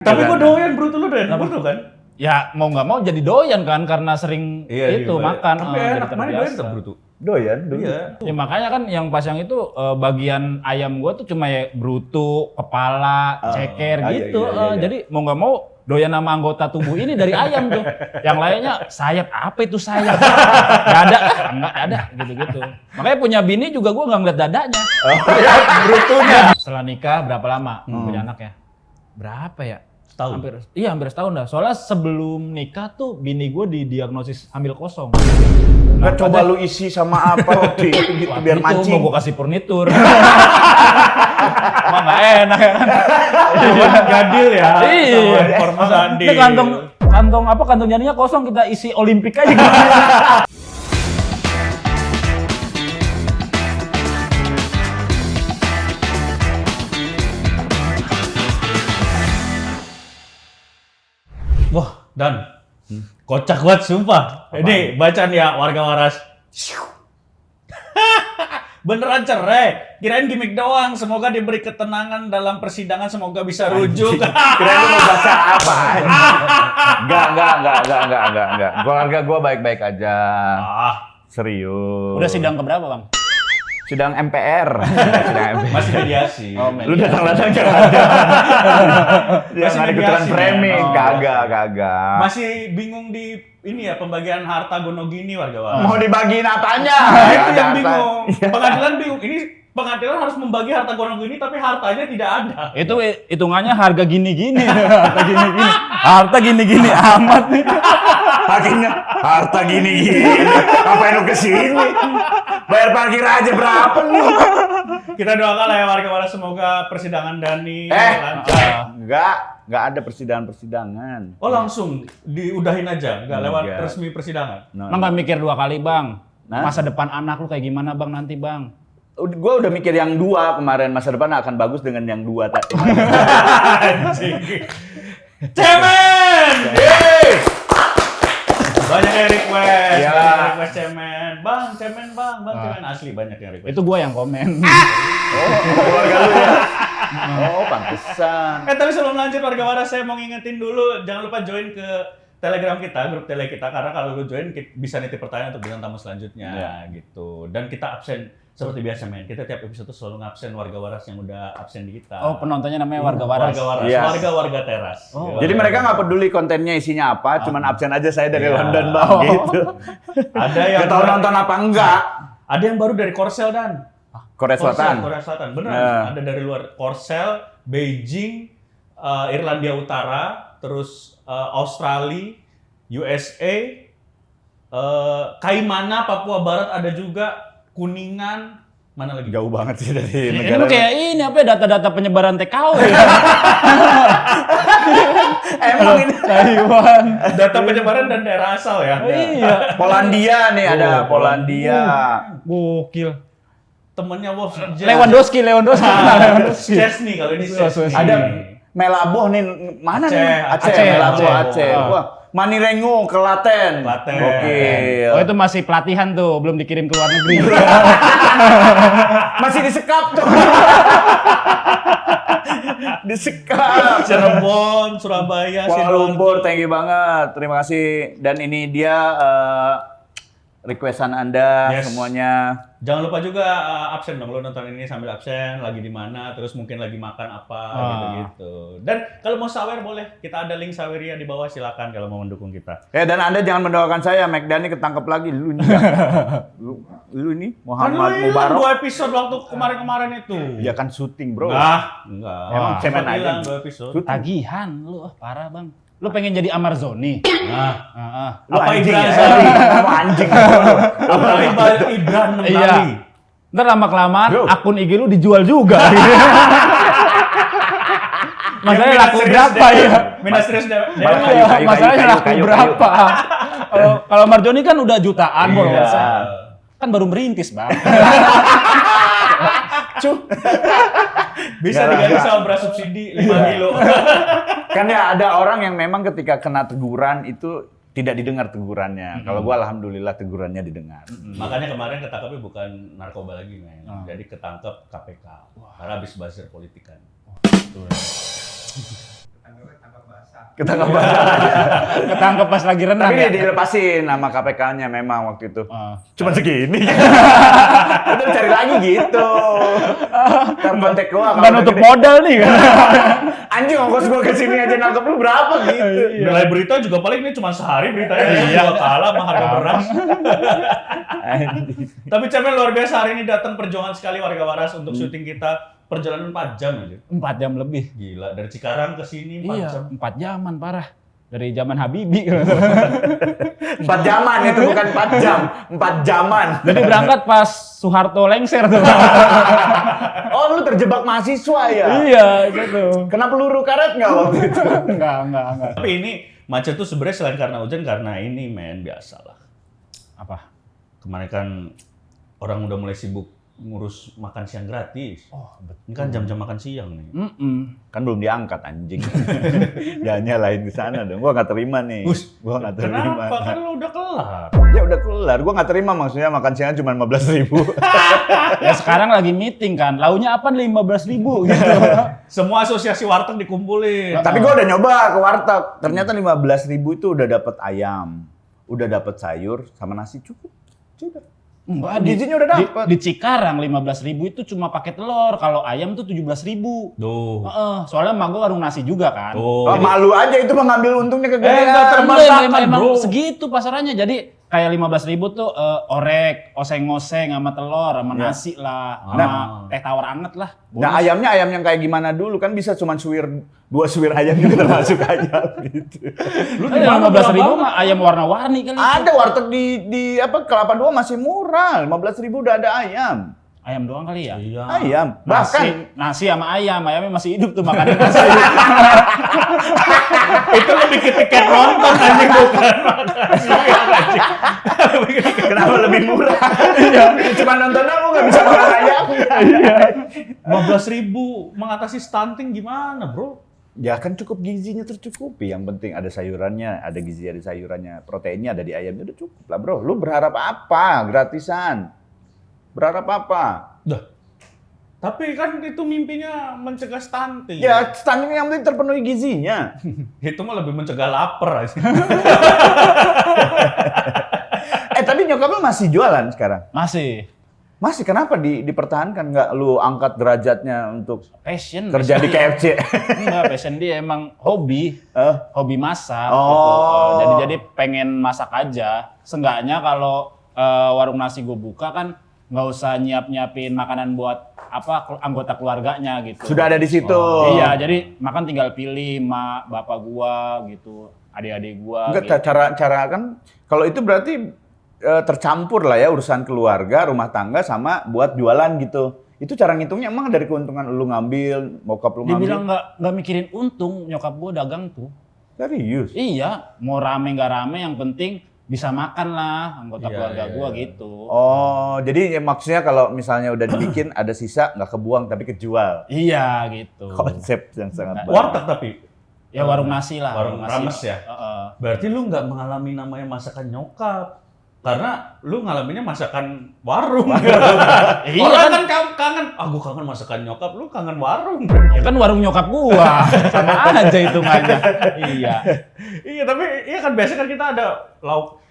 Tapi gue doyan Bruto, lu doyan Bruto kan? Ya mau nggak mau jadi doyan kan karena sering itu makan. Tapi enak, mana doyan tuh Bruto? Doyan. Iya. Ya makanya kan yang pas yang itu bagian ayam gua tuh cuma ya bruto, kepala, ceker gitu. Iya. Jadi mau nggak mau doyan nama anggota tubuh ini dari ayam tuh. Yang lainnya sayap, apa itu sayap? Gak ada, nggak ada gitu-gitu. Makanya punya bini juga gua nggak ngeliat dadanya. Brutonya. Setelah nikah berapa lama punya anak ya? Berapa ya? Setahun. Hampir setahun dah. Soalnya sebelum nikah tuh bini gue didiagnosis hamil kosong. Nggak coba lu isi sama apa roti gitu biar mancing. Mau gue kasih furnitur. Emang nggak enak ya kan? Gadil ya. Iya. Informasi. Ini kantong jadinya kosong, kita isi Olimpik aja gimana? Wah, Dan. Kocak banget sumpah. Ini bacaan ya warga waras. Beneran cerai. Kirain gimmick doang. Semoga diberi ketenangan dalam persidangan. Semoga bisa rujuk. Kirain lu mau baca apa? Enggak. Keluarga gua baik-baik aja. Ah, Serius. Udah sidang keberapa bang? Sidang MPR. masih mediasi. Lu datang-datang jangan ada. Dia Masih nggak ada ikutan mediasi, framing. men. Kagak. Masih bingung di ini ya pembagian harta gono gini warga waras. Mau dibagiin apanya? Nah, itu Nggak yang ada bingung. apa. Pengadilan bingung. Ini pengadilan harus membagi harta gono gini tapi hartanya tidak ada. Itu hitungannya harga gini-gini. Harta gini-gini amat nih. Hakimnya harta gini. Ngapain lu kesini? Bayar parkir aja berapa nih? Kita doakan lah ya warga waras semoga persidangan Dani lancar. Enggak ada persidangan. Oh langsung diudahin aja, nggak lewat Enggak. resmi persidangan. Emang nggak mikir dua kali bang? Nah? Masa depan anak lu kayak gimana bang nanti bang? Gue udah mikir yang dua kemarin, masa depan akan bagus dengan yang dua tadi. Anjing. Cemen! Yeay! Banyak yang request, Ya. banyak yang request cemen. Bang, cemen bang, cemen asli banyak yang request. Itu gua yang komen. Oh, keluarga lu ya? Oh, pantesan. Tapi sebelum lanjut warga waras saya mau ngingetin dulu jangan lupa join ke Telegram kita, grup tele kita karena kalau lu join bisa nitip pertanyaan untuk bintang tamu selanjutnya gitu. Dan kita absen seperti biasa men. Kita tiap episode selalu ngabsen warga waras yang udah absen di kita. Oh penontonnya namanya warga waras. Warga waras, Iya. warga teras. Oh. Jadi mereka nggak peduli kontennya isinya apa, cuman absen aja saya dari London bang, gitu. Ada yang Gak tahu nonton apa enggak. Ada yang baru dari Korsel dan Korea Selatan. Korea Selatan, beneran. Ya. Ada dari luar Korsel, Beijing, Irlandia Utara, terus Australia, USA, Kaimana, Papua Barat ada juga, Kuningan, mana lagi? Jauh banget sih dari Ini negara. mah kayak ini apa ya, data-data penyebaran TKW ya? Emang ini Taiwan. Data penyebaran dan daerah asal ya. Iya. Polandia nih ada Polandia. Gokil. Temennya Wolf Lewandowski. Chesney kalau ini Chesney. Ada Melaboh nih mana Aceh, nih? Aceh, Melaboh Aceh. Aceh. Wah, Manirengo Klaten. Klaten. Gokil. Oh itu masih pelatihan tuh, belum dikirim ke luar negeri. Masih disekap tuh. Disekap. Cirebon, Surabaya, Kuala Lumpur, thank you banget. Terima kasih. Dan ini dia requestan Anda Yes. semuanya. Jangan lupa juga absen dong, lo nonton ini sambil absen, lagi di mana, terus mungkin lagi makan apa, gitu-gitu. Dan kalau mau sawer boleh, kita ada link saweria di bawah, silakan kalau mau mendukung kita. Dan Anda jangan mendoakan saya, McDani ketangkep lagi. Lu nih. Lu nih Kan Muhammad lo Mubarak. 2 episode waktu kemarin-kemarin itu. Ya kan syuting, Bro. Enggak. Emang cemen Cuma aja. bilang 2 episode. Tagihan lu, parah bang. Lu pengen jadi Amarzoni? Nah, Lu apa anjing Ibran ya? Sari? Kamu anjing. Apa Ibran 6 Iya. kali? Ntar lama-kelamaan Bro. akun IG lu dijual juga. Masalahnya Yang laku Minas berapa Serius ya? Minas Serius Malah Iya, kayu, masalahnya kayu, laku kayu, berapa? Kalau Marjoni kan udah jutaan Iya. followersnya. Kan baru merintis, Bang. Bisa diganti sama beras subsidi 5 kilo. Kan ya ada orang yang memang ketika kena teguran itu tidak didengar tegurannya. Kalau gua alhamdulillah tegurannya didengar. Makanya kemarin ketangkepnya bukan narkoba lagi, men. Jadi ketangkep KPK. Karena habis buzzer politik kan. Kita nggak bakar aja. Ketangkep pas lagi renang Tapi ya. dilepasin sama KPK-nya memang waktu itu. Cuma segini. Udah cari lagi gitu. Ntar kontak gua. Bukan untuk modal nih kan. Anjing ongkos gua kesini aja nangkep lu berapa gitu. Nilai berita juga paling ini cuma sehari beritanya. Iya. Kalah sama harga beras. Tapi Cemil luar biasa hari ini datang perjuangan sekali warga Waras untuk syuting kita. Perjalanan 4 jam aja. 4 jam lebih. Gila, dari Cikarang ke sini 4 jam. 4 jaman parah. Dari zaman Habibie. 4 jaman itu bukan 4 jam, 4 jaman. Jadi berangkat pas Soeharto lengser tuh. Oh, lu terjebak mahasiswa ya? Iya, gitu. Kena peluru karet nggak waktu itu? Enggak. Tapi ini macet tuh sebenarnya selain karena hujan, karena ini biasalah. Apa? Kemarin kan orang udah mulai sibuk ngurus makan siang gratis. Oh, betul. Ini kan jam-jam makan siang nih. Kan belum diangkat anjing. Jangan nyalain di sana dong. Gua nggak terima nih. Gua nggak terima. Kenapa? Kan lu udah kelar. Ya udah kelar. Gua nggak terima maksudnya makan siang cuma 15.000. Ya sekarang lagi meeting kan. Launya apa 15.000 gitu. Semua asosiasi warteg dikumpulin. Tapi gua udah nyoba ke warteg. Ternyata 15.000 itu udah dapet ayam, udah dapet sayur sama nasi cukup. Sudah. Enggak, gizinya udah dapet. Di Cikarang 15.000 itu cuma pakai telur. Kalau ayam tuh 17.000. Tuh. Soalnya emak gua warung nasi juga kan. Oh, malu aja itu mengambil untungnya kegedean. enggak terbantahkan, Emang bro. segitu pasarannya. Jadi kayak 15.000 tuh orek, oseng-oseng sama telur, sama nasi lah, sama teh tawar anget lah. Nah, ayamnya ayam yang kayak gimana dulu kan bisa cuma suwir 2 suwir ayam juga termasuk ayam gitu. Lu 15.000 mah ayam warna-warni kali. Ada warteg di apa Kelapa Dua masih murah, 15.000 udah ada ayam. Ayam doang kali ya? Iya. Ayam. Bahkan Nasi sama ayamnya masih hidup tuh makannya nasi. Itu lebih ke tiket nonton anjing bukan makan siang anjing. kenapa lebih murah? Cuma nonton aku nggak bisa makan ayam. 15.000 mengatasi stunting gimana, Bro? Ya kan cukup gizinya tercukupi. Yang penting ada sayurannya, ada gizi ada sayurannya, proteinnya ada di ayamnya udah cukup lah, Bro. Lu berharap apa? Gratisan. Berharap apa? Dah. Tapi kan itu mimpinya mencegah stunting. Ya, stunting yang penting terpenuhi gizinya. Itu mah lebih mencegah lapar aja. Tapi nyokap lu masih jualan sekarang? Masih. Masih, kenapa dipertahankan? Nggak lu angkat derajatnya untuk Passion. kerja di KFC? Enggak, passion dia emang hobi. Hobi masak. Oh. Gitu. Jadi pengen masak aja. Seenggaknya kalau warung nasi gue buka kan nggak usah nyiapin makanan buat anggota keluarganya gitu. Sudah ada di situ. Iya, jadi makan tinggal pilih mak, bapak gua gitu, adik-adik gua. Enggak, gitu. cara kan kalau itu berarti tercampur lah ya urusan keluarga, rumah tangga sama buat jualan gitu. Itu cara ngitungnya emang dari keuntungan lu ngambil, bokap lu ngambil. Dibilang nggak mikirin untung, nyokap gua dagang tuh. Serius? Iya, mau rame nggak rame yang penting bisa makan lah anggota keluarga gua gitu. Oh, jadi ya maksudnya kalau misalnya udah dibikin ada sisa nggak kebuang tapi kejual. Iya gitu. Konsep yang sangat baik. Warteg tapi. Ya warung nasi lah. Warung nasi. rames ya? Berarti lu nggak mengalami namanya masakan nyokap. Karena lu ngalaminnya masakan warung. Iya Orang kan kangen, gua kangen masakan nyokap, lu kangen warung. Ya kan warung nyokap gua. Sama aja hitungannya. Iya. Iya, tapi iya kan biasa kan kita ada lauk.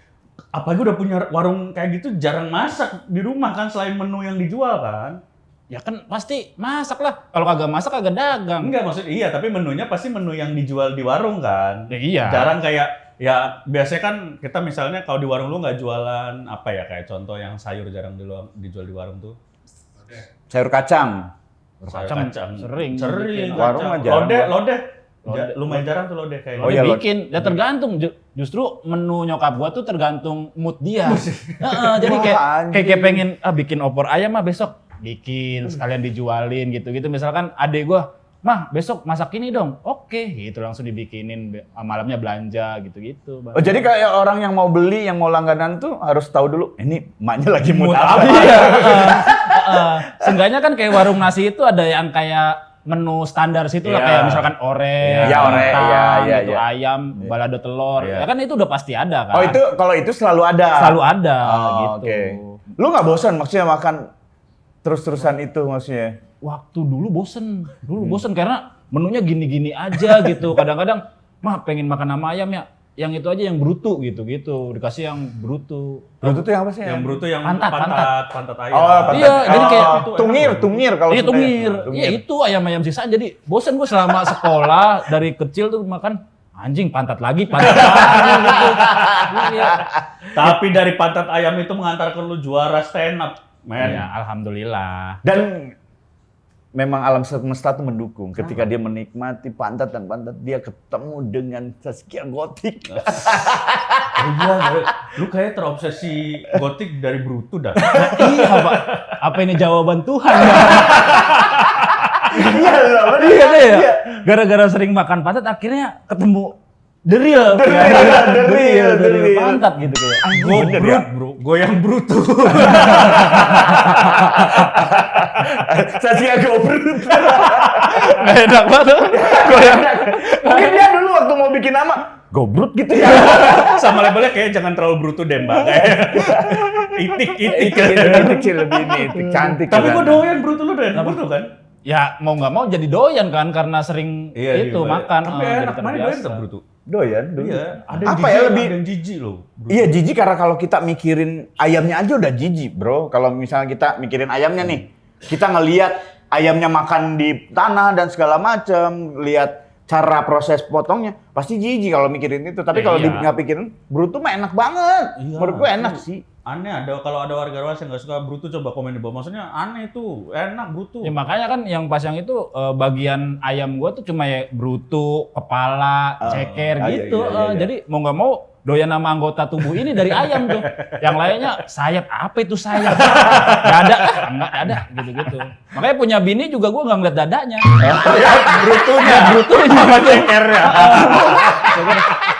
Apalagi udah punya warung kayak gitu jarang masak di rumah kan selain menu yang dijual kan. Ya kan pasti masak lah. Kalau kagak masak kagak dagang. Enggak maksud iya, tapi menunya pasti menu yang dijual di warung kan. Ya, iya. Jarang kayak ya biasanya kan kita misalnya kalau di warung lu nggak jualan apa ya kayak contoh yang sayur jarang dijual di warung tuh. Sayur kacang. Sayur Kacang sering. Sering. Warung kacang. mah jarang. Lodeh. Lumayan jarang tuh lodeh kayak. Oh iya, bikin. Ya tergantung. Justru menu nyokap gua tuh tergantung mood dia. Jadi kayak pengen bikin opor ayam mah besok bikin sekalian dijualin gitu-gitu. Misalkan adek gua, "Mah, besok masak ini dong." Oke, gitu langsung dibikinin, malamnya belanja gitu-gitu. Oh, jadi kayak orang yang mau beli, yang mau langganan tuh harus tahu dulu, ini emaknya lagi mood Mood apa. Iya. Seenggaknya kan kayak warung nasi itu ada yang kayak menu standar situ lah, kayak misalkan orek, Iya, orek, kentang, iya, gitu, iya. ayam, balado telur. Iya. Ya kan itu udah pasti ada kan. Oh, itu kalau itu selalu ada. Selalu ada gitu. Oke. Lu nggak bosan maksudnya makan terus-terusan itu maksudnya? Waktu dulu bosen karena menunya gini-gini aja gitu. Kadang-kadang mah pengen makan nama ayam ya, yang itu aja yang brutu gitu-gitu, dikasih yang brutu. Brutu tuh yang apa sih? Yang bruto yang Pantat. pantat ayam. Oh, pantat. Iya, jadi kayak tungir kalau Iya Sunda ya. tungir. Iya itu ayam-ayam sisaan. Jadi bosen gue selama sekolah dari kecil tuh makan anjing pantat lagi gitu. Iya. Tapi dari pantat ayam itu mengantarkan lu juara stand up, men. Ya, alhamdulillah. Dan memang alam semesta tuh mendukung ketika dia menikmati pantat dan pantat dia ketemu dengan Zaskia Gotik. Iya, lu kayak terobsesi gotik dari brutu dah. Iya Pak. Apa ini jawaban Tuhan? Iya loh, bener. Iya deh ya. Gara-gara sering makan pantat akhirnya ketemu the real pantat gitu kayak. Gobrut, bro. Goyang brutu. Zaskia Gobrut. Nggak enak banget. Mungkin dia dulu waktu mau bikin nama Gobrut gitu ya. Sama labelnya kayak jangan terlalu brutu deh, Mbak. Kayak itik. Lebih kecil, lebih ini, itik, cantik. Tapi kan. gua doyan brutu lu doyan brutu kan? Ya mau nggak mau jadi doyan kan karena sering itu makan. Tapi jadi enak, mana terbiasa. doyan tak brutu? Doyan dulu. Iya, ada Apa yang ya, jijik, lebih- ada yang jijik loh. brutu. Iya jijik karena kalau kita mikirin ayamnya aja udah jijik bro. Kalau misalnya kita mikirin ayamnya nih, kita ngelihat ayamnya makan di tanah dan segala macam, lihat cara proses potongnya, pasti jijik kalau mikirin itu. Tapi kalau Iya. nggak pikirin, brutu mah enak banget. Iya, Menurut gue enak sih. Aneh kalau ada warga luar yang nggak suka brutu coba komen di bawah. Maksudnya aneh tuh, enak brutu. Ya makanya kan yang pas yang itu bagian ayam gua tuh cuma ya brutu, kepala, ceker iya, gitu. iya. Jadi mau nggak mau doyan nama anggota tubuh ini dari ayam tuh. Yang lainnya sayap, apa itu sayap? Dada, enggak ada gitu-gitu. Makanya punya bini juga gua nggak ngeliat dadanya. Brutunya sama cekernya.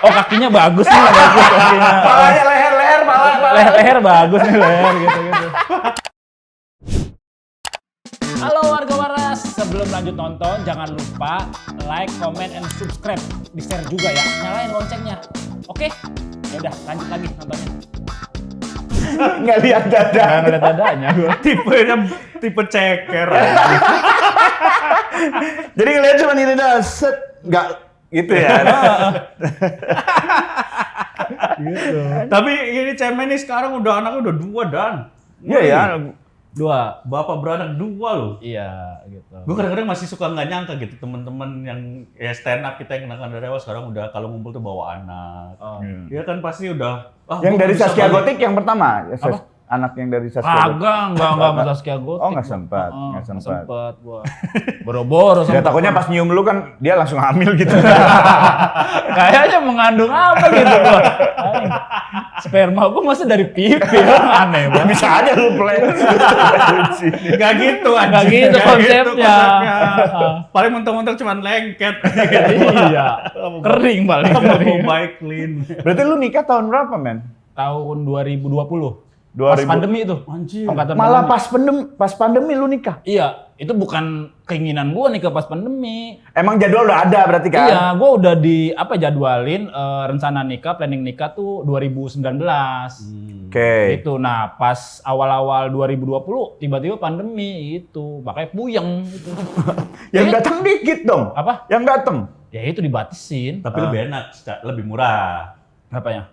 Oh kakinya bagus nih, bagus kakinya. Palanya leher, pala. Leher bagus nih leher gitu-gitu. Halo warga waras, sebelum lanjut nonton jangan lupa like, comment, and subscribe. Di-share juga ya, nyalain loncengnya. Oke? Yaudah lanjut lagi nontonnya. Nggak lihat dada. Jangan ngeliat dadanya gue. tipe ceker. Jadi ngeliat cuma ini dah, set, nggak gitu ya. Tapi ini cemen nih sekarang udah anaknya udah 2 dan. Iya ya. 2. Bapak beranak 2 loh. Iya gitu. Gue kadang-kadang masih suka nggak nyangka gitu teman-teman yang ya stand up kita yang kenakan dari awal sekarang udah kalau ngumpul tuh bawa anak. Oh. Dia kan pasti udah. Yang gua dari bisa Zaskia balik. Gotik yang pertama. Ya, Apa? Anak yang dari Zaskia Gotik. Enggak sama Zaskia Gotik. Oh, nggak sempat, nggak sempat. sempet gua. Boro-boro Ya sempet. takutnya pas nyium lu kan dia langsung hamil gitu. Kayaknya mengandung apa gitu gua. Anjing. Sperma gua masa dari pipi, aneh Ya, banget. bisa aja lu play. Gak gitu anjing. Nggak gitu Nggak konsepnya. Paling mentok-mentok cuman lengket. Iya, kering paling Mau kering. baik clean. Berarti lu nikah tahun berapa, men? Tahun 2020. Pas 2000. pandemi itu. Anjir. Angkatan Malah pandemi. pas pandemi lu nikah. Iya, itu bukan keinginan gua nih ke pas pandemi. Emang jadwal udah ada berarti kan? Iya, gua udah jadwalin rencana nikah, planning nikah tuh 2019. Oke. Gitu. Nah, pas awal-awal 2020 tiba-tiba pandemi itu, makanya puyeng gitu. Yang datang dikit dong. Apa? Yang datang. Ya itu dibatasin. Tapi lebih enak, lebih murah. Apanya?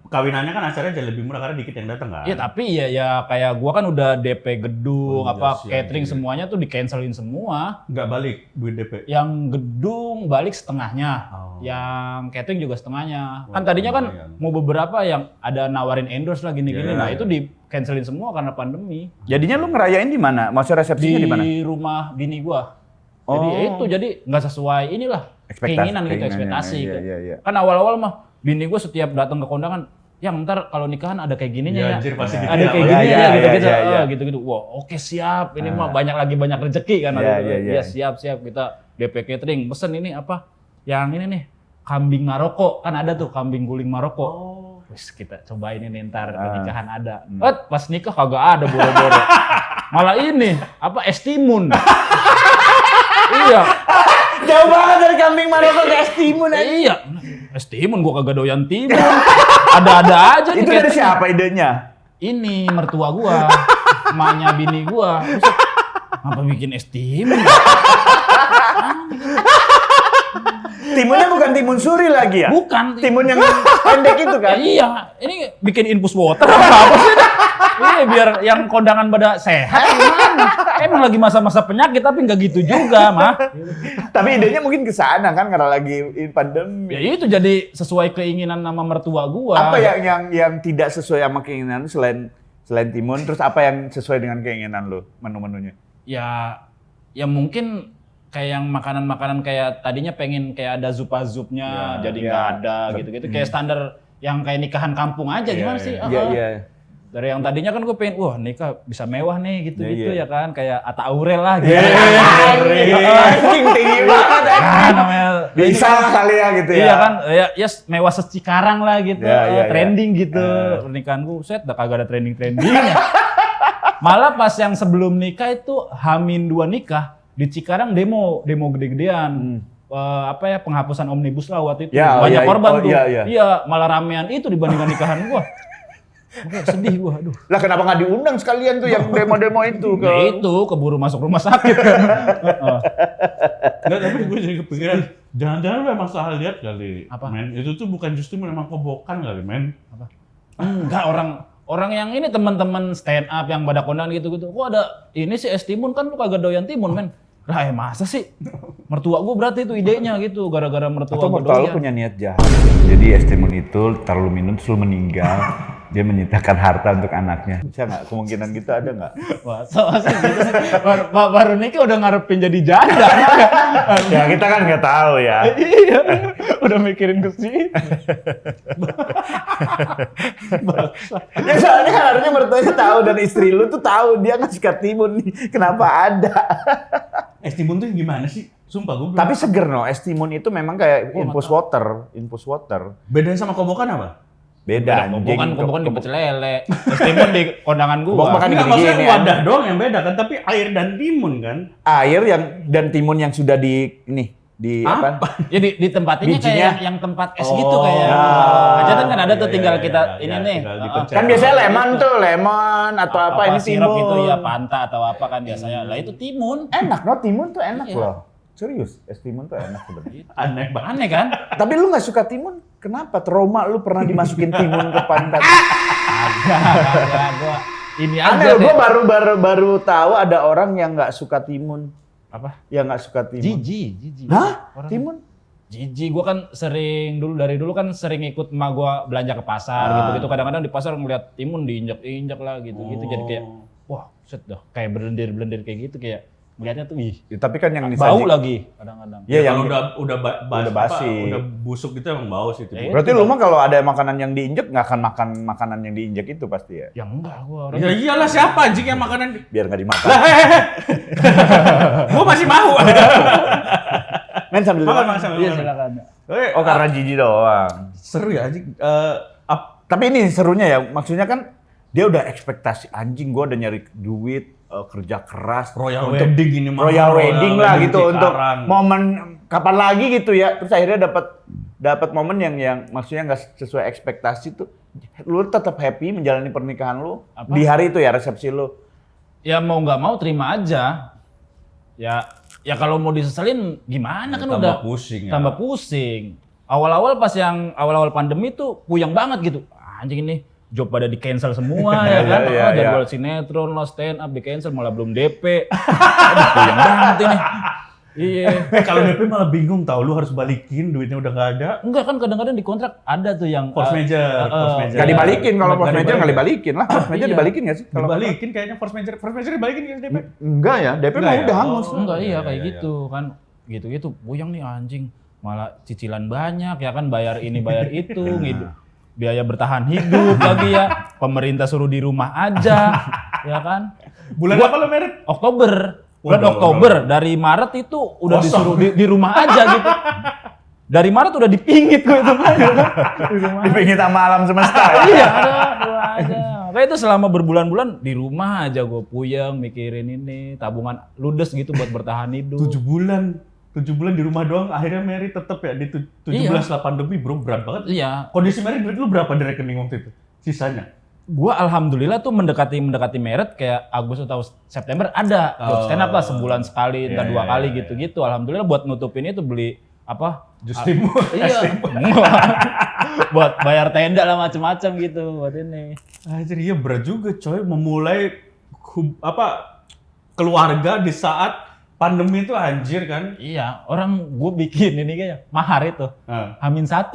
Kawinannya kan acaranya jadi lebih murah karena dikit yang datang kan. Iya, tapi ya kayak gua kan udah DP gedung, Oh, iya sih, catering iya. semuanya tuh di-cancelin semua. Nggak balik duit DP. Yang gedung balik setengahnya. Oh. Yang catering juga setengahnya. Oh, Kan tadinya kan lumayan. mau beberapa yang ada nawarin endorse lah gini-gini. Iya. Nah, itu di-cancelin semua karena pandemi. Jadinya lu ngerayain di mana? Maksudnya resepsinya di mana? Di rumah bini gua. Jadi Oh. ya itu jadi nggak sesuai inilah keinginan gitu, ekspektasi. Iya, iya, iya. Kan awal-awal mah bini gua setiap datang ke kondangan, yang ntar kalau nikahan ada kayak gininya Iya, ya. anjir, pasti gitu Ada ya, kayak Pak. gini Iya, ya, iya, gitu-gitu. iya, iya. Gitu-gitu. Wah, oke siap. Ini Ah. mah banyak rezeki kan. Iya, iya, iya. Ya siap kita DP catering. Pesen ini apa? Yang ini nih, kambing Maroko. Kan ada tuh kambing guling Maroko. Oh. Wis kita cobain ini ntar Ah. nikahan ada. Pas nikah kagak ada boro-boro. Malah ini, apa es timun. Iya. Jauh banget dari kambing Maroko ke es timun aja. Iya. Es timun gua kagak doyan timun. Ada-ada aja nih Itu dari catering. siapa idenya? Ini mertua gua, emaknya bini gua. Terus, apa bikin es timun? Timunnya bukan timun suri lagi ya? Bukan. Timun yang pendek itu Ya, kan? iya, ini bikin infus water apa sih? Iya, biar yang kondangan pada sehat gimana? Emang lagi masa-masa penyakit tapi nggak gitu juga, mah. Tapi idenya mungkin ke sana kan karena lagi pandemi. Ya itu jadi sesuai keinginan nama mertua gua. Apa yang tidak sesuai sama keinginan lu selain timun, terus apa yang sesuai dengan keinginan lu menu-menunya? Ya mungkin kayak yang makanan-makanan kayak tadinya pengen kayak ada zupa-zupnya jadi nggak ada gitu-gitu. Kayak standar yang kayak nikahan kampung aja gimana sih? Iya. Dari yang tadinya kan gue pengen, wah nikah bisa mewah nih gitu-gitu Iya. ya kan. Kayak Atta Aurel lah gitu. Anjing tinggi banget. Kan namanya Bisa kali ya gitu ya. Iya kan, ya mewah Cikarang lah gitu, Iya. trending gitu. Pernikahan gue, set udah kagak ada trending-trendingnya. Malah pas yang sebelum nikah itu H-2 nikah di Cikarang demo gede-gedean. Penghapusan omnibus law waktu itu. Ya, Banyak korban tuh. iya. Iya, malah ramean itu dibandingkan nikahan gua. Oke, sedih gua, aduh. Lah kenapa nggak diundang sekalian tuh yang demo-demo itu Ya itu keburu masuk rumah sakit kan. Enggak, tapi gue jadi kepikiran, jangan-jangan lu emang salah lihat kali. Apa? Men, itu tuh bukan justru memang kobokan kali, men. Enggak, orang yang ini teman-teman stand up yang pada kondangan gitu-gitu. Kok ada ini sih es timun kan lu kagak doyan timun, men. Lah masa sih? Mertua gua berarti itu idenya gitu, gara-gara mertua Atau gua mertua lu doyan. punya niat jahat. Jadi es timun itu terlalu minum terus lu meninggal. Dia menyitakan harta untuk anaknya. Bisa nggak? Kemungkinan gitu ada nggak? Wah, masa gitu sih? Baru nikah udah ngarepin jadi janda. Ya kita kan nggak tahu ya. Iya, udah mikirin ke situ. Ya soalnya harusnya mertuanya tahu dan istri lu tuh tahu dia nggak suka timun nih. Kenapa ada? Es timun tuh gimana sih? Sumpah gue belum. Tapi seger no, es timun itu memang kayak Gua infus water. Bedanya sama kobokan apa? Beda. Kobokan di pecel lele. Es timun di kondangan gua. Kobok makan Enggak, gini-gini, maksudnya wadah doang yang beda kan, tapi air dan timun kan. Air dan timun yang sudah apa? Ya di tempatinnya Bijinya. kayak yang tempat es Oh. gitu kayak. Ah. Hajatan kan ada tuh Iya, tinggal iya, kita iya, ini iya, nih. tinggal Heeh. dipencet. Kan biasanya lemon atau apa ini sirup timun. itu ya panta atau apa kan biasanya. Lah itu timun. Enak no, timun tuh enak Iya. loh. Serius, es timun tuh enak sebenarnya. Aneh banget. Aneh kan? Tapi lu nggak suka timun? Kenapa? Trauma lu pernah dimasukin timun ke pantat? Agak gua ini aja Aneh, deh. gue baru tahu ada orang yang nggak suka timun. Apa? Yang nggak suka timun. Jijik. Hah? Orang- Timun? Jijik, gua kan dari dulu kan sering ikut emak gua belanja ke pasar gitu. Kadang-kadang di pasar ngeliat timun diinjak-injak lah gitu. Jadi kayak wah, set dah kayak belendir kayak gitu kayak ngeliatnya tuh ih. Ya, tapi kan yang Bau lagi kadang-kadang. Iya, yang kalau udah udah basi. udah busuk gitu emang bau sih timun. berarti lu mah kalau ada makanan yang diinjek nggak akan makan makanan yang diinjek itu pasti ya. Ya enggak gua orang. Ya iyalah, siapa anjing yang makanan? Biar nggak dimakan. Gua masih mau. Men sambil Makan, dimakan. makan, sambil Iya makan. silakan. Oh karena jijik doang. Seru ya anjing. Tapi ini serunya ya, maksudnya kan dia udah ekspektasi anjing, gua udah nyari duit, kerja keras, Royal untuk wedding ini mah. Royal wedding lah gitu untuk Cikarang. momen kapan lagi gitu ya. Terus akhirnya dapat momen yang maksudnya nggak sesuai ekspektasi tuh. Lu tetap happy menjalani pernikahan lu di hari itu ya, resepsi lu. Ya mau nggak mau terima aja. Ya kalau mau diseselin gimana kan Tambah udah pusing ya. tambah pusing. Awal-awal pas yang awal-awal pandemi tuh puyeng banget gitu. Anjing ini job pada di cancel semua ya kan. Iya, iya. Jadwal sinetron lah stand up di cancel malah belum DP. Aduh, puyeng banget ini. Iya. Kalau DP malah bingung tau, lu harus balikin duitnya udah nggak ada. Enggak kan kadang-kadang di kontrak ada tuh yang Force major, force major. Nggak dibalikin, kalau Nggak force major nggak dibalikin. dibalikin lah. Force major Iya. dibalikin nggak sih? Kalau Dibalikin kayaknya force major dibalikin kan DP. enggak ya, DP Enggak mah ya? udah hangus. Oh. enggak iya, kayak iya, gitu kan. Gitu-gitu puyeng nih anjing. Malah cicilan banyak ya kan bayar ini bayar itu gitu. Biaya bertahan hidup lagi ya. Pemerintah suruh di rumah aja ya kan. Bulan apa lo merit? Oktober. Bulan Udah, Oktober dari Maret itu udah Kosong. disuruh di rumah aja gitu. Dari Maret udah dipingit gue itu aja kan. Di rumah. Dipingit sama alam semesta. Iya, ada aja. Kayak itu selama berbulan-bulan di rumah aja gue puyeng mikirin ini tabungan ludes gitu buat bertahan hidup. 7 bulan di rumah doang, akhirnya Mary tetep ya di 17 lah pandemi, bro, berat banget. Iya, Kondisi Mary duit lu berapa di rekening waktu itu? Sisanya? gua alhamdulillah tuh mendekati Maret kayak Agustus atau September ada job stand up lah sebulan sekali, entah Iya, 2 iya, kali iya. gitu-gitu. Alhamdulillah buat nutupin itu beli apa Iya. Buat bayar tenda lah macem-macem gitu buat ini. Anjir, iya berat juga coy memulai keluarga di saat pandemi itu anjir kan. Iya, orang gue bikin ini kayaknya mahar itu. H-1.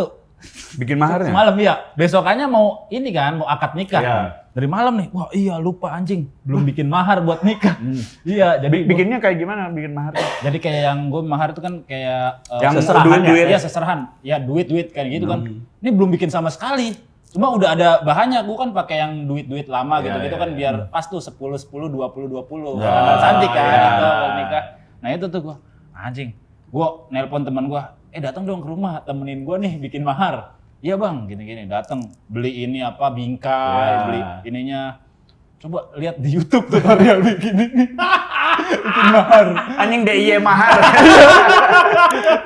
Bikin maharnya? Semalam ya. Besokannya mau ini kan, mau akad nikah. Iya. Dari malam nih, wah iya lupa anjing, belum bikin mahar buat nikah. Iya, jadi Bikinnya kayak gimana bikin maharnya? jadi kayak yang gue mahar itu kan kayak Yang seserahan duit-duit. ya, seserahan. Ya duit-duit kayak gitu kan. Ini belum bikin sama sekali. Cuma udah ada bahannya, gue kan pakai yang duit-duit lama gitu-gitu kan biar pas tuh 10 10 20 20. Tanggal cantik kan itu buat nikah. Nah itu tuh gue anjing. Gue nelpon teman gue, datang dong ke rumah temenin gue nih bikin mahar. Iya bang, gini-gini datang beli ini apa bingkai, beli ininya. Coba lihat di YouTube tutorial bikin ini. Bikin mahar. Anjing DIY mahar.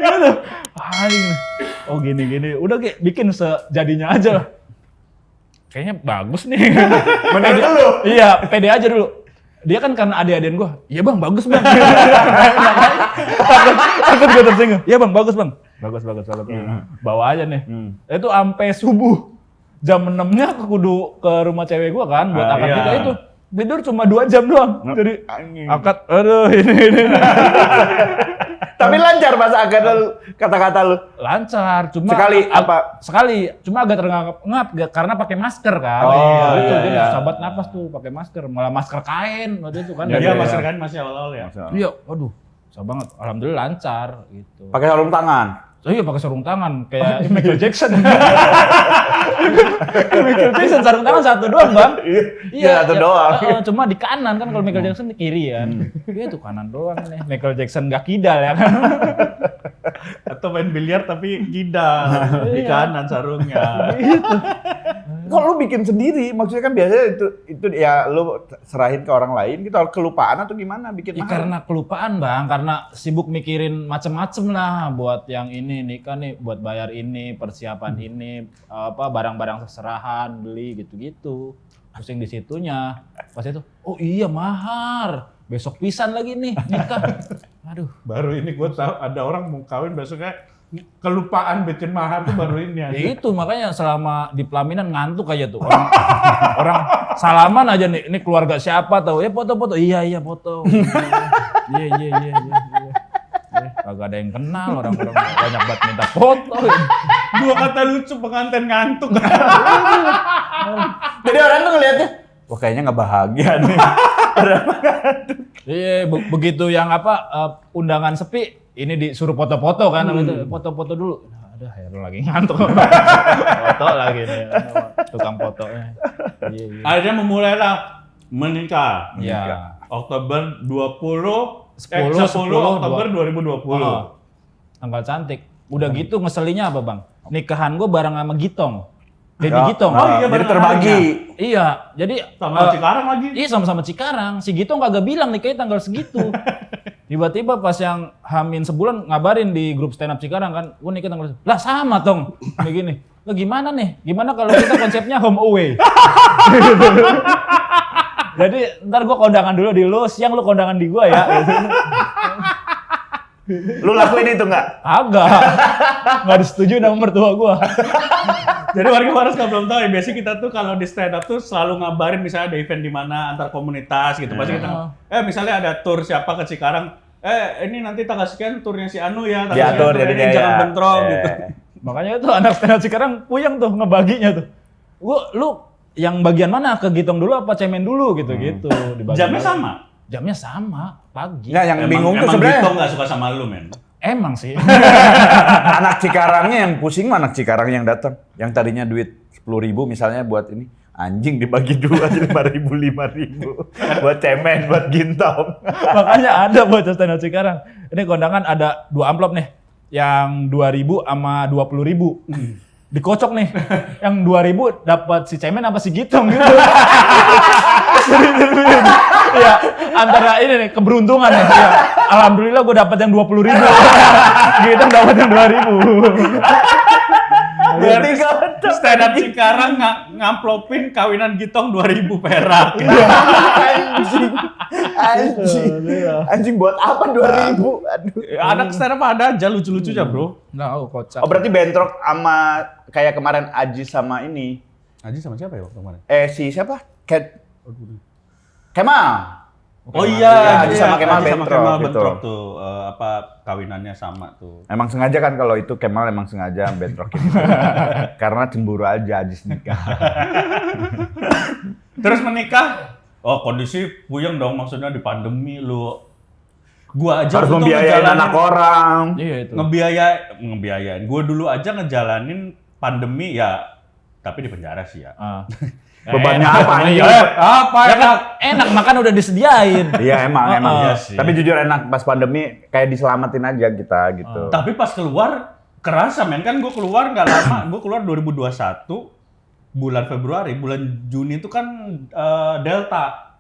Gitu. Anjing. Oh gini-gini, udah kayak bikin sejadinya aja lah. Kayaknya bagus nih. Menurut lu? Iya, pede aja dulu. Dia kan karena adik-adian gue, iya bang bagus bang. Takut gue tersinggung. Iya bang bagus bang. Bagus. Bawa aja nih. Itu sampai subuh. Jam 6-nya aku kudu ke rumah cewek gue kan buat akad nikah itu. Tidur cuma 2 jam doang. Jadi akad, aduh ini. Tapi lancar pas akad lu, kata-kata lu. Lancar, cuma sekali, cuma agak terengap-engap karena pakai masker kan. Gitu. Dia susah banget napas tuh pakai masker, malah masker kain waktu itu kan. Iya, masker kain masih awal-awal ya. Iya, waduh, susah banget. Alhamdulillah lancar gitu. Pakai sarung tangan. Oh iya pakai sarung tangan kayak Michael Jackson. Michael Jackson sarung tangan satu doang bang. Iya satu doang. Cuma di kanan kan kalau Michael Jackson di kiri kan. Iya tuh kanan doang nih. Michael Jackson gak kidal ya kan. Atau main biliar tapi kidal di kanan sarungnya. Kok lu bikin sendiri? Maksudnya kan biasanya itu ya lu serahin ke orang lain gitu, kelupaan atau gimana bikin Ya mahar? karena kelupaan bang, karena sibuk mikirin macem-macem lah buat yang ini nikah nih, buat bayar ini, persiapan ini, apa barang-barang seserahan, beli gitu-gitu. Pusing di situnya. Pas itu, oh iya mahar, besok pisan lagi nih nikah. Aduh. Baru ini gue tahu ada orang mau kawin besoknya kelupaan bikin mahar tuh baru ini aja. Ya itu makanya selama di pelaminan ngantuk aja tuh orang salaman aja nih, ini keluarga siapa tahu ya foto-foto, iya foto, iya. Kagak ada yang kenal, orang-orang banyak banget minta foto. Dua kata lucu pengantin ngantuk. Jadi orang tuh ngeliatnya, wah kayaknya nggak bahagia nih. Iya, begitu yang undangan sepi, ini disuruh foto-foto kan, itu foto-foto dulu. Ada Heru lagi ngantuk. Foto lagi nih, tukang fotonya. Iya. Akhirnya memulailah menikah. Iya. Oktober 10 10 Oktober 2020. Tanggal cantik. Udah gitu ngeselinnya apa bang? Nikahan gue bareng sama Gitong. Dedi Gitong. Jadi bareng terbagi. anaknya. Iya, jadi Sama Cikarang lagi. Iya sama-sama Cikarang. Si Gitong kagak bilang nikahnya tanggal segitu. Tiba-tiba pas yang Hamin sebulan ngabarin di grup stand up Cikarang kan, gue nikah tanggal segitu. Lah sama Tong. Kayak gini. Lah gimana nih? Gimana kalau kita konsepnya home away? Jadi ntar gue kondangan dulu di lu, siang lu kondangan di gue ya. Lu lakuin itu nggak? Nggak disetujui sama mertua gue. Jadi warga Waras kalau belum tahu ya, biasanya kita tuh kalau di stand up tuh selalu ngabarin misalnya ada event di mana antar komunitas gitu. Pasti kita misalnya ada tour siapa ke Cikarang, ini nanti tanggal sekian turnya si Anu ya, tanggal Diatur sekian jadinya ini jangan ya. bentrok gitu. Makanya itu anak stand up Cikarang puyeng tuh ngebaginya tuh. Lu yang bagian mana? Ke Gitong dulu apa cemen dulu gitu. Jamnya sama. Jamnya sama, pagi. Nah yang bingung tuh Emang sebenarnya Gitong nggak suka sama lu men. Emang sih. anak Cikarangnya yang pusing mah anak Cikarang yang datang. Yang tadinya duit 10.000 misalnya buat ini. Anjing dibagi dua jadi 5.000 buat cemen, buat gintong. Makanya ada buat stand up Cikarang. Ini kondangan ada 2 amplop nih. Yang 2.000 sama 20.000. Dikocok nih. Yang 2.000 dapat si cemen apa si Gitong gitu. Iya, antara ini nih keberuntungan nih. Ya. Alhamdulillah gue dapat yang 20.000. Gitong dapat yang 2.000. Biar stand up Cikarang ngamplopin kawinan Gitong 2.000 perak. Anjing buat apa 2.000? Aduh. Anak stand up ada aja lucu-lucunya, Bro. Nggak, kocak. Oh berarti bentrok sama kayak kemarin Aji sama ini. Aji sama siapa ya waktu kemarin? Si siapa? Kemal. Oh iya, Aji sama Kemal bentrok gitu. bentrok tuh, kawinannya sama tuh. Emang sengaja kan kalau itu Kemal emang sengaja bentrokin. Karena cemburu aja Aji nikah. Terus menikah, kondisi puyeng dong, maksudnya di pandemi lu. Gua aja Harus tuh membiayain anak orang. Iya itu. Ngebiayain. Gua dulu aja ngejalanin pandemi ya, tapi di penjara sih ya. Bebannya apa anjing? Apa Ya kan enak makan udah disediain. Iya emang. Iya sih. Tapi jujur enak pas pandemi kayak diselamatin aja kita gitu. Tapi pas keluar kerasa men, kan gue keluar nggak lama, gue keluar 2021 bulan Februari, bulan Juni itu kan Delta.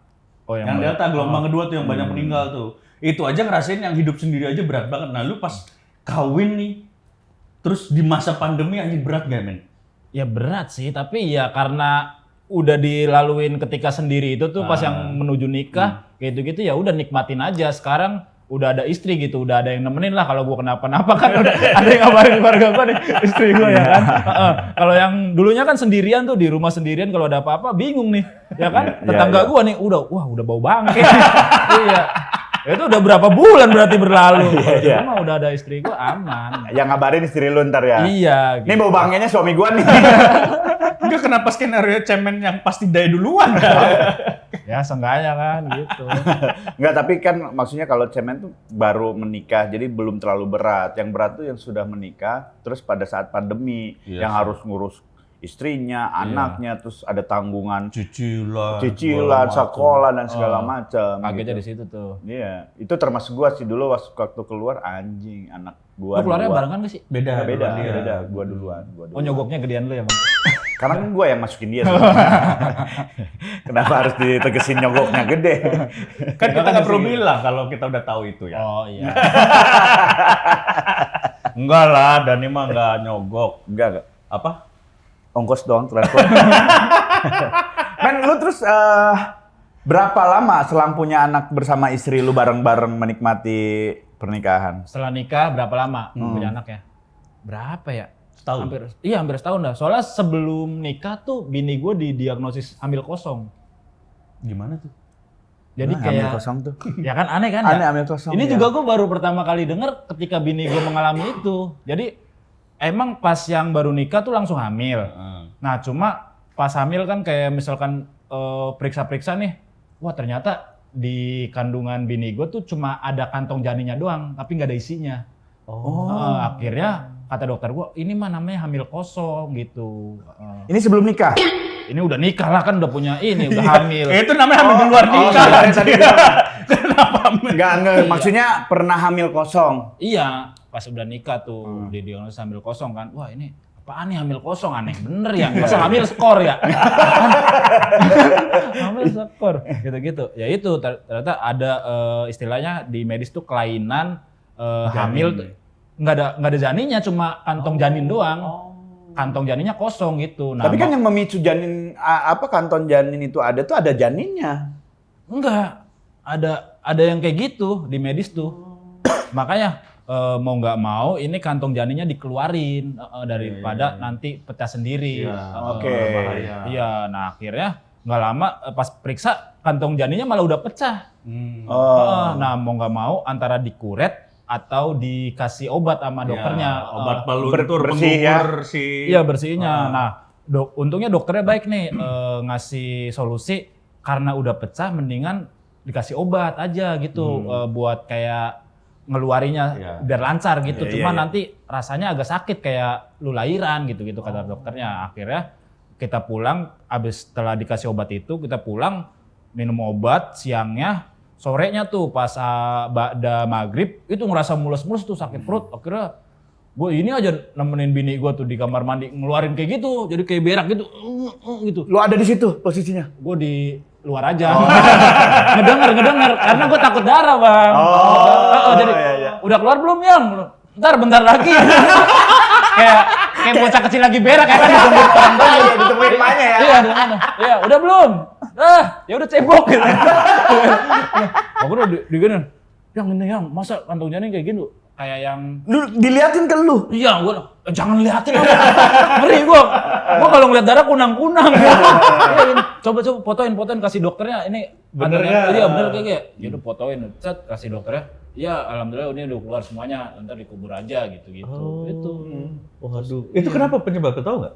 Oh yang Delta gelombang kedua tuh yang banyak meninggal tuh. Itu aja ngerasain yang hidup sendiri aja berat banget. Nah lu pas kawin nih, terus di masa pandemi anjing berat gak men? Ya berat sih, tapi ya karena udah dilaluin ketika sendiri itu tuh pas yang menuju nikah kayak gitu-gitu ya udah nikmatin aja. Sekarang udah ada istri gitu, udah ada yang nemenin lah kalau gua kenapa-napa kan udah ada yang ngabarin keluarga gua nih, istri gua ya kan. Kalau yang dulunya kan sendirian tuh di rumah sendirian kalau ada apa-apa bingung nih. Ya kan? Tetangga gua nih udah bau bangke. Iya. Itu udah berapa bulan berarti berlalu. Iya. Cuma udah ada istri gua aman. Yang ngabarin istri lu ntar ya. Iya. Ini bau bangkainya suami gua nih. Enggak, kenapa skenario cemen yang pasti die duluan? Ya seenggaknya kan gitu. Enggak, tapi kan maksudnya kalau cemen tuh baru menikah, jadi belum terlalu berat. Yang berat tuh yang sudah menikah, terus pada saat pandemi, yang harus ngurus istrinya, anaknya, terus ada tanggungan cicilan, sekolah dan segala macam. Kagetnya gitu. di situ tuh. Iya, itu termasuk gua sih dulu waktu keluar anjing anak gua. Lu keluarnya duluan. barengan gak sih? Beda. Beda. Gua duluan. Oh nyogoknya gedean lu ya bang? Karena kan gua yang masukin dia. Kenapa harus ditegesin nyogoknya gede? Kan kita nggak perlu bilang kalau kita udah tahu itu ya. Oh iya. Enggak lah, Dani mah nggak nyogok. Enggak. Apa? Ongkos doang transport. Men, lu terus berapa lama selang punya anak bersama istri lu bareng-bareng menikmati pernikahan? Setelah nikah berapa lama punya anak ya? Berapa ya? Setahun? Hampir setahun dah. Soalnya sebelum nikah tuh bini gue didiagnosis hamil kosong. Gimana tuh? Jadi hamil kayak kosong tuh. ya kan aneh kan Aneh ya? hamil kosong. Ini ya. juga gue baru pertama kali denger ketika bini gue mengalami itu. Jadi emang pas yang baru nikah tuh langsung hamil. Nah cuma pas hamil kan kayak misalkan periksa-periksa nih, wah ternyata di kandungan bini gue tuh cuma ada kantong janinnya doang, tapi nggak ada isinya. Akhirnya kata dokter gue, ini mah namanya hamil kosong gitu. Ini sebelum nikah? Ini udah nikah lah kan udah punya ini, udah hamil. Itu namanya hamil di luar nikah. Tadi Kenapa hamil? Enggak, maksudnya pernah hamil kosong. Iya, pas udah nikah tuh didiagnosis hamil kosong kan. Wah ini apaan nih hamil kosong, aneh bener ya. Masa hamil skor ya? Hamil skor gitu-gitu. Ya itu ternyata ada istilahnya di medis tuh kelainan hamil nggak ada janinnya, cuma kantong janin doang. Kantong janinnya kosong gitu. Nah, Tapi kan yang memicu janin kantong janin itu ada tuh ada janinnya. enggak. Ada yang kayak gitu di medis tuh. Makanya mau nggak mau ini kantong janinnya dikeluarin daripada nanti pecah sendiri. Oke. Iya, nah akhirnya nggak lama pas periksa kantong janinnya malah udah pecah. Nah mau nggak mau antara dikuret atau dikasih obat sama dokternya. Obat peluntur bersih ya. penggugur si. Iya bersihnya. Nah untungnya dokternya baik nih ngasih solusi karena udah pecah mendingan dikasih obat aja gitu buat kayak ngeluarinya biar lancar gitu. Cuma nanti rasanya agak sakit kayak lu lahiran gitu kata dokternya. Akhirnya kita pulang setelah dikasih obat itu kita pulang minum obat siangnya, sorenya tuh pas ba'da maghrib itu ngerasa mulus-mulus tuh sakit perut. Akhirnya gue ini aja nemenin bini gue tuh di kamar mandi ngeluarin kayak gitu, jadi kayak berak gitu, gitu. Lu ada di situ posisinya? Gue di luar aja, ngedenger, karena gue takut darah bang. Jadi udah keluar belum yang? Bentar lagi. kayak bocah kecil lagi berak ya kan ditungguin orang tuanya. Ditungguin emaknya ya. Iya, iya, udah belum? Ya udah cebok gitu. Aku udah digini, yang ini yang masa kantong janin kayak gini kayak yang Lu diliatin ke lu. iya gua jangan liatin aku. Ngeri gua kalau ngeliat darah kunang-kunang. Iya, coba fotoin kasih dokternya ini Bener kantongnya. nggak? Iya bener kayak ya udah fotoin set kasih dokternya. Ya alhamdulillah ini udah keluar semuanya, ntar dikubur aja gitu-gitu. Itu. Waduh. Itu kenapa penyebabnya tahu nggak?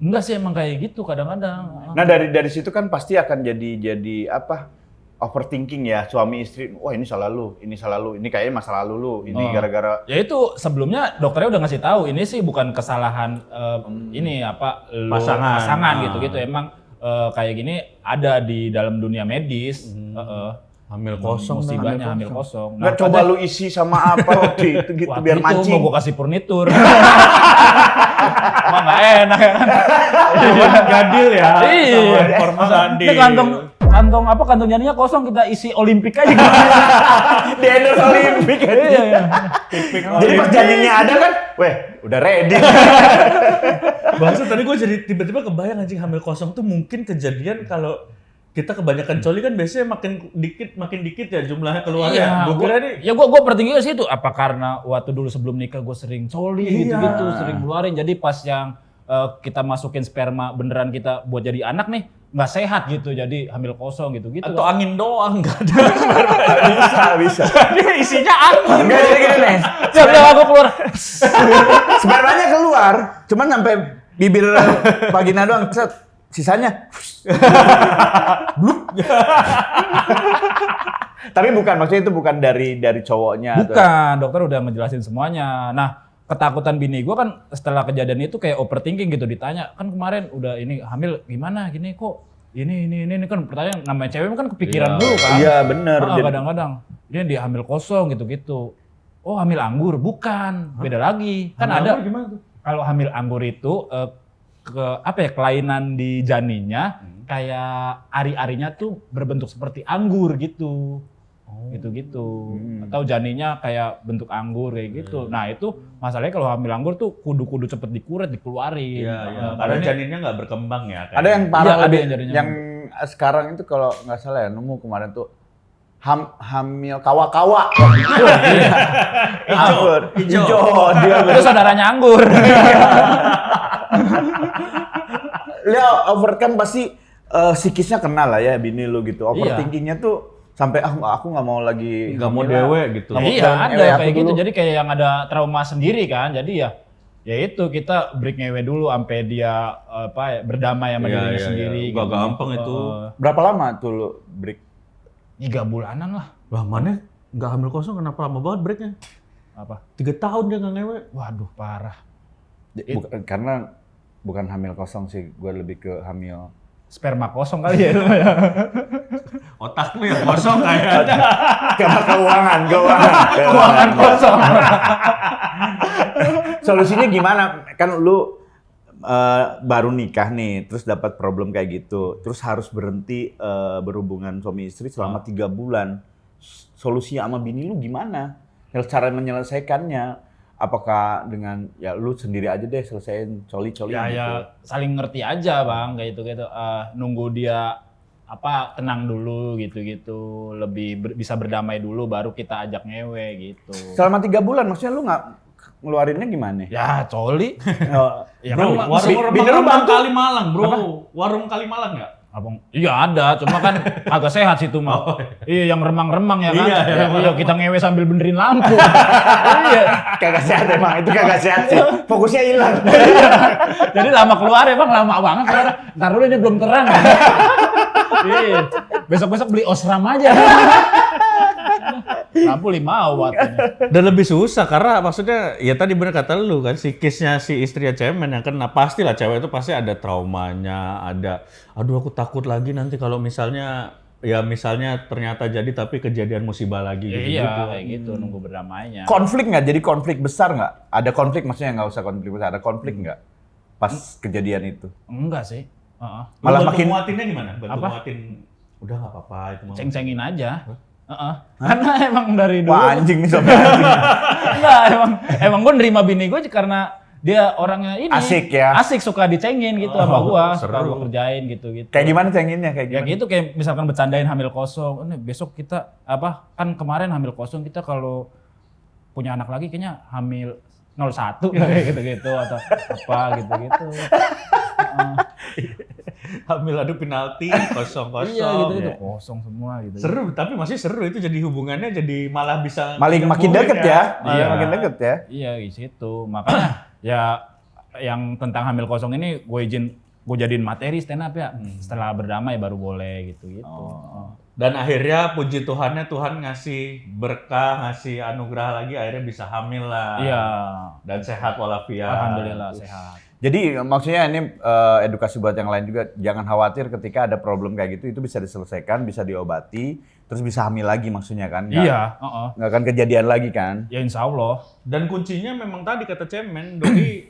Enggak sih emang kayak gitu kadang-kadang. Nah dari situ kan pasti akan jadi apa? Overthinking ya, suami istri. Wah, ini salah lu, ini kayaknya masa lalu lu, ini gara-gara Ya itu sebelumnya dokternya udah ngasih tahu ini sih bukan kesalahan ini apa lu pasangan gitu-gitu. Emang kayak gini ada di dalam dunia medis. Hamil kosong. Musibahnya hamil kosong. nggak coba lu isi sama apa waktu itu gitu biar waktu itu mancing. mau gua kasih furnitur. Emang nggak enak ya kan? Gadil ya. Iya. Sama informasi. Ini kantong janinnya kosong kita isi Olimpik aja. Di endorse Olimpik kan. Iya. Jadi pas janinnya ada kan, weh udah ready. Bahasa tadi gue jadi tiba-tiba kebayang anjing hamil kosong tuh mungkin kejadian kalau kita kebanyakan coli kan biasanya makin dikit ya jumlahnya keluarnya. Iya, Gue kira nih gue bertinggi ke situ. Apa karena waktu dulu sebelum nikah gue sering coli Iya. gitu-gitu, sering keluarin. Jadi pas yang kita masukin sperma beneran kita buat jadi anak nih, nggak sehat gitu. Jadi hamil kosong gitu-gitu. atau angin doang enggak ada. bisa. Dia isinya angin. Enggak jadi gini nih. Udah aku keluar. Spermanya keluar, cuman sampai bibir vagina doang, set. Sisanya bluk. Tapi bukan, maksudnya itu bukan dari cowoknya. Bukan, dokter udah ngejelasin semuanya. Nah, ketakutan bini gue kan setelah kejadian itu kayak overthinking gitu, ditanya kan kemarin udah ini hamil gimana gini kok ini kan pertanyaan namanya cewek kan kepikiran dulu kan. Iya bener. Kadang-kadang dia hamil kosong gitu-gitu. Oh hamil anggur, bukan, beda lagi. Kan ada Gimana tuh? kalau hamil anggur itu kelainan di janinnya kayak ari-arinya tuh berbentuk seperti anggur gitu. Gitu-gitu. Atau janinnya kayak bentuk anggur kayak gitu. Nah, itu masalahnya kalau hamil anggur tuh kudu cepet dikuret, dikeluarin. Iya. Karena janinnya nggak berkembang ya. Ada yang parah Iya, ada lebih, yang jaringan. yang sekarang itu kalau nggak salah ya, nemu kemarin tuh hamil kawa-kawa. Hijau. Dia Itu saudaranya anggur. Ya over kan pasti psikisnya kena lah ya bini lu gitu. Overthinkingnya tuh sampai aku nggak mau lagi Nggak mau dewe gitu. Iya, Dan ada aku kayak gitu. dulu. Jadi kayak yang ada trauma sendiri kan. Jadi ya itu kita break ngewe dulu sampai dia berdamai sama dirinya sendiri. Gak gampang itu. Berapa lama tuh lu break? 3 bulanan lah. Lah mana nggak hamil kosong kenapa lama banget breaknya? Apa? 3 tahun dia nggak ngewe. Waduh, parah. Karena bukan hamil kosong sih, gue lebih ke hamil Sperma kosong kali ya. Otakmu yang kosong kayaknya. karena keuangan. Keuangan kosong. Solusinya gimana? Kan lu baru nikah nih, terus dapat problem kayak gitu, terus harus berhenti berhubungan suami istri selama 3 bulan. Solusinya sama bini lu gimana? Cara menyelesaikannya? Apakah dengan ya lu sendiri aja deh selesaiin coli-coli Ya, gitu? ya saling ngerti aja bang, kayak gitu. Nunggu dia tenang dulu gitu. Lebih bisa berdamai dulu, baru kita ajak ngewe gitu. Selama 3 bulan, maksudnya lu nggak ngeluarinnya gimana? Ya coli. Ya, Bro, kan, warung bini lu Remang bantu? Kalimalang, bro. Warung Kalimalang nggak? Abang, iya ada, cuma kan agak sehat situ mah. Iya, yang remang-remang ya kan. Iya, kita ngewe sambil benerin lampu. Iya. Kagak sehat emang, itu kagak sehat sih. Fokusnya hilang. Jadi lama keluar ya bang, lama banget keluar. Ntar dulu ini belum terang. Iya. Besok-besok beli osram aja. Lampu 5 watt. Dan lebih susah karena maksudnya ya tadi bener kata lu kan psikisnya si istri cemen yang kena pastilah cewek itu pasti ada traumanya, ada aduh aku takut lagi nanti kalau misalnya ternyata jadi tapi kejadian musibah lagi gitu. Iya, kayak gitu nunggu berdamainya. Konflik nggak? Jadi konflik besar nggak? Ada konflik, maksudnya nggak usah konflik besar. Ada konflik nggak pas kejadian itu? Enggak sih. Malah Bantu makin nguatinnya gimana? Bantu Apa? nguatin udah nggak apa-apa itu mah. Ceng-cengin aja. Karena emang dari dulu. wah anjing nih sobat. Enggak, emang gue nerima bini gue karena dia orangnya ini Asik ya? asik suka dicengin gitu sama gua, seru. suka gua kerjain gitu. Kayak gimana cenginnya kayak Ya gimana? gitu kayak misalkan bercandain hamil kosong, ini besok kita apa kan kemarin hamil kosong kita kalau punya anak lagi kayaknya hamil 01 kayak gitu-gitu atau apa gitu-gitu. Hamil adu penalti kosong-kosong. Iya gitu-gitu Ya. kosong semua gitu. Seru, tapi masih seru itu jadi hubungannya jadi malah bisa Makin nyembuhin deket ya, Iya. makin deket ya. Iya di situ. Makanya ya yang tentang hamil kosong ini gue jadiin materi stand up ya. Setelah berdamai baru boleh gitu-gitu. Dan akhirnya puji Tuhannya Tuhan ngasih berkah, ngasih anugerah lagi akhirnya bisa hamil lah. Iya. Dan sehat walafiat. Alhamdulillah sehat. Jadi maksudnya ini edukasi buat yang lain juga, jangan khawatir ketika ada problem kayak gitu, itu bisa diselesaikan, bisa diobati, terus bisa hamil lagi maksudnya kan? Iya. Nggak akan kejadian lagi kan? Ya insya Allah. Dan kuncinya memang tadi kata Cemen, Doi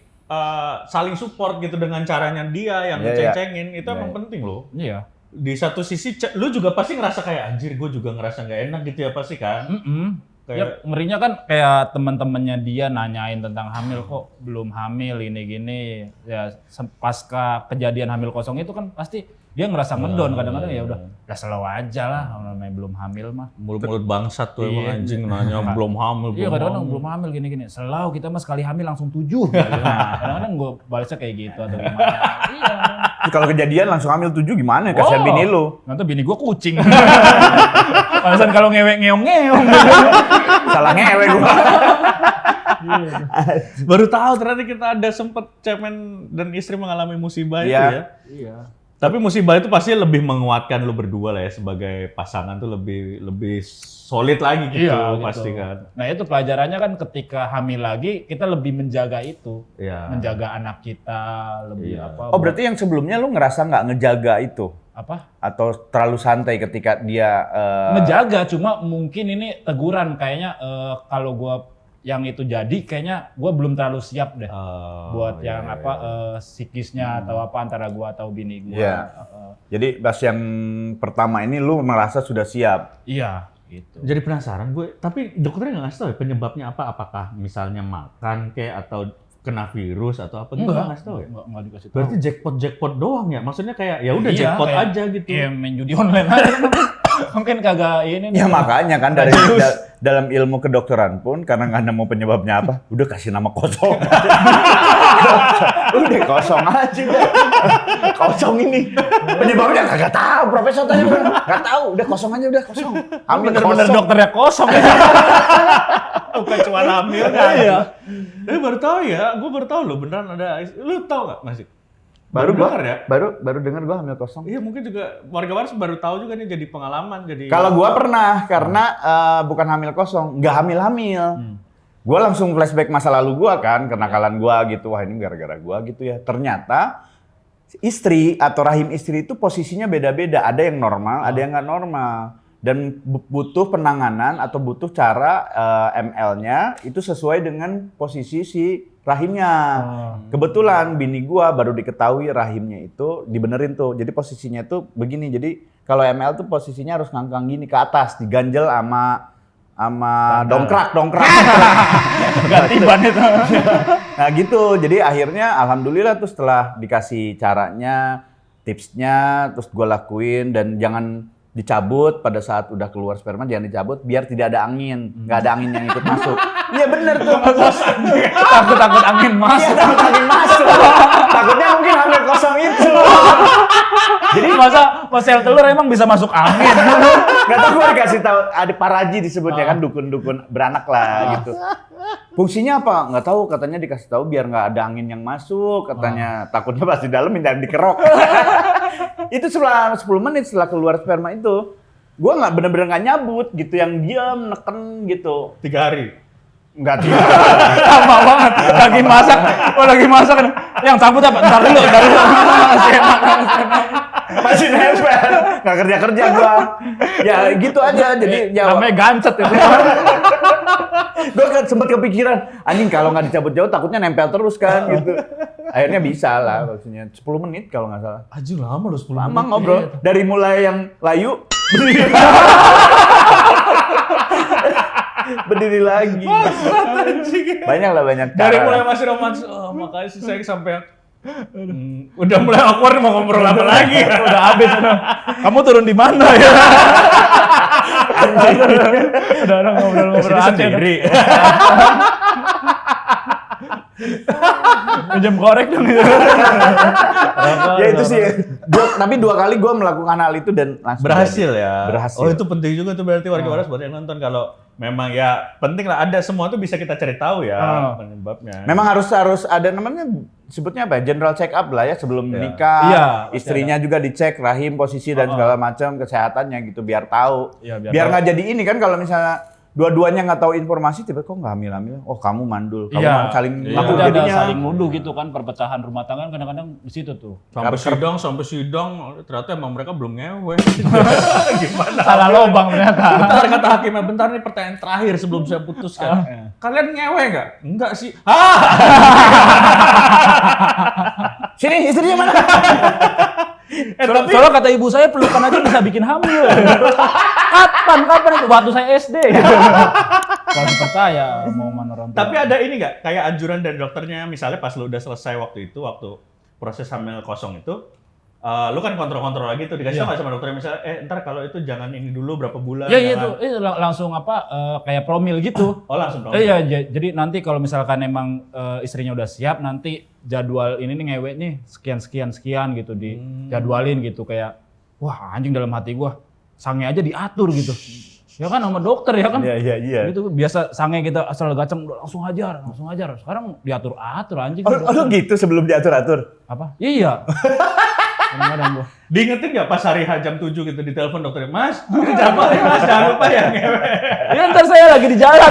saling support gitu dengan caranya dia yang Iya, iya. ngeceng-cengin, itu Iya, emang iya. penting loh. Iya. Di satu sisi lu juga pasti ngerasa kayak anjir gue juga ngerasa nggak enak gitu ya pasti kan. Ya, ngerinya kan kayak teman-temannya dia nanyain tentang hamil kok belum hamil ini gini ya pasca kejadian hamil kosong itu kan pasti dia ngerasa ngedon kadang-kadang ya udah slow aja lah namanya belum hamil mah. Mulut-mulut bangsat tuh emang Iya. anjing nanya belum hamil. Iya kadang-kadang belum hamil gini-gini. Selalu kita mah sekali hamil langsung 7. Nah, kadang-kadang gue balasnya kayak gitu atau gimana. Iya. Terus kalau kejadian langsung hamil 7 gimana? Kasihan bini lu. Nanti bini gue kucing. Alasan kalau ngewek ngeong-ngeong. Salah ngewe gua. Baru tahu ternyata kita ada sempet Cemen dan istri mengalami musibah itu Iya. ya. Iya. Tapi musibah itu pasti lebih menguatkan lu berdua lah ya sebagai pasangan tuh lebih solid lagi gitu, Iya, pasti gitu. kan. Nah itu pelajarannya kan ketika hamil lagi kita lebih menjaga itu, Iya. menjaga anak kita lebih Iya. apa? Oh berarti yang sebelumnya lu ngerasa nggak ngejaga itu? apa? Atau terlalu santai ketika dia Menjaga, cuma mungkin ini teguran kayaknya kalau gua yang itu jadi kayaknya gua belum terlalu siap deh buat iya, yang apa psikisnya atau apa antara gua atau bini gua. Iya. Jadi pas yang pertama ini lu merasa sudah siap. Iya, gitu. Jadi penasaran gue, tapi dokternya nggak ngasih tahu ya penyebabnya apa? Apakah misalnya makan kayak atau kena virus atau apa gitu nggak ngasih tahu ya? Enggak dikasih tahu. Berarti jackpot doang ya? Maksudnya kayak ya udah Iya, jackpot kayak- aja gitu. Iya, main judi online aja. Mungkin kagak ini. Ya makanya kan dari dalam ilmu kedokteran pun karena nggak nemu penyebabnya apa, udah kasih nama kosong. Udah kosong aja udah. Kosong ini. Penyebabnya kagak tahu, profesor tanya nggak tahu, udah kosong aja udah kosong. Hamil Bener-bener kosong. dokternya kosong. Bukan cuma hamil kan? Iya. Baru tahu ya, gue baru tahu loh beneran ada. Lu tahu nggak masih? Baru gua dengar ya? baru dengar gua hamil kosong. Iya mungkin juga warga Waras baru tahu juga nih jadi pengalaman jadi. Kalau gua pernah karena bukan hamil kosong, nggak hamil-hamil. Gua langsung flashback masa lalu gua kan, kenakalan gua gitu. Wah, ini gara-gara gua gitu ya. Ternyata istri atau rahim istri itu posisinya beda-beda. Ada yang normal, ada yang nggak normal. Dan butuh penanganan atau butuh cara ML-nya itu sesuai dengan posisi si rahimnya. Kebetulan bini gua baru diketahui rahimnya itu dibenerin tuh. Jadi posisinya tuh begini. Jadi kalau ML tuh posisinya harus ngangkang gini ke atas, diganjel sama dongkrak. Ganti ban itu. Nah gitu. Jadi akhirnya alhamdulillah tuh setelah dikasih caranya, tipsnya, terus gua lakuin dan jangan dicabut pada saat udah keluar sperma, jangan dicabut biar tidak ada angin, nggak ada angin yang ikut masuk. Iya bener tuh. Takut angin Iya, masuk. takut angin masuk. Takutnya mungkin hamil kosong itu. Jadi masa sel telur emang bisa masuk angin. Nggak tahu gue dikasih tahu ada paraji disebutnya kan dukun-dukun beranak lah gitu. Fungsinya apa? Nggak tahu, katanya dikasih tahu biar nggak ada angin yang masuk, katanya takutnya pas di dalam minta dikerok. Itu setelah 10 menit setelah keluar sperma itu, gue nggak bener-bener nggak nyabut gitu, yang diam neken gitu. 3 hari. Nggak tiba. Lama banget. Lagi masak. Yang cabut apa? Ntar dulu. Masih nempel, nggak kerja gua. Ya gitu aja, jadi Namanya gancet itu. gue kan sempat kepikiran, anjing kalau nggak dicabut jauh takutnya nempel terus kan gitu. Akhirnya bisa lah maksudnya 10 menit kalau nggak salah. Anjir lama loh 10 Lama menit. ngobrol dari mulai yang layu Berdiri lagi. Banyak cara. Dari mulai masih romantis, makasih saya sampai udah mulai awkward mau ngobrol apa lagi. Udah habis udah. Kamu turun di mana ya? Udah ngobrol-ngobrol aja sendiri. Pinjam korek dong itu. Ya itu sih. Tapi 2 kali gue melakukan hal itu dan langsung Berhasil jadi. ya. Berhasil. Oh itu penting juga tuh berarti warga waras buat yang nonton kalau memang ya penting lah ada semua tuh bisa kita cari tahu ya penyebabnya. Memang harus ada namanya sebutnya apa ya? General check up lah ya sebelum nikah. Iya, Istrinya juga dicek rahim, posisi dan segala macam kesehatannya gitu biar tahu. Iya, biar nggak jadi ini kan kalau misalnya dua-duanya nggak tahu informasi tiba-tiba kok nggak hamil. Oh kamu mandul. Kamu saling ngaku ada jadinya. saling nuduh gitu kan perpecahan rumah tangga kadang-kadang di situ tuh. Sampai sidang ternyata emang mereka belum ngewe. Gimana? Salah lobang ternyata. Bentar kata hakimnya, bentar nih pertanyaan terakhir sebelum saya putuskan. Kalian ngewe nggak? Enggak sih. Sini istrinya mana? Soalnya kata ibu saya pelukan aja bisa bikin hamil. Kapan itu? Waktu saya SD. Kalau percaya mau mana orang tua. Tapi ada ini nggak kayak anjuran dari dokternya, misalnya pas lu udah selesai waktu proses hamil kosong itu, lu kan kontrol lagi tuh dikasih tau nggak sama dokternya misalnya, ntar kalau itu jangan ini dulu berapa bulan. Ya itu langsung kayak promil gitu. Oh langsung promil. Iya, jadi nanti kalau misalkan emang istrinya udah siap, nanti jadwal ini nih ngewe nih sekian gitu dijadwalin gitu kayak wah anjing dalam hati gua sange aja diatur gitu. Ya kan sama dokter ya kan. Iya. Gitu biasa sange kita asal gaceng langsung hajar. Sekarang diatur-atur anjing. Oh gitu sebelum diatur-atur. Apa? Iya. Kadang-kadang gua. Diingetin nggak pas hari jam 7 gitu di telepon dokternya, Mas, ini jadwal ya Mas, jangan lupa ya ngewe. Ya ntar saya lagi di jalan.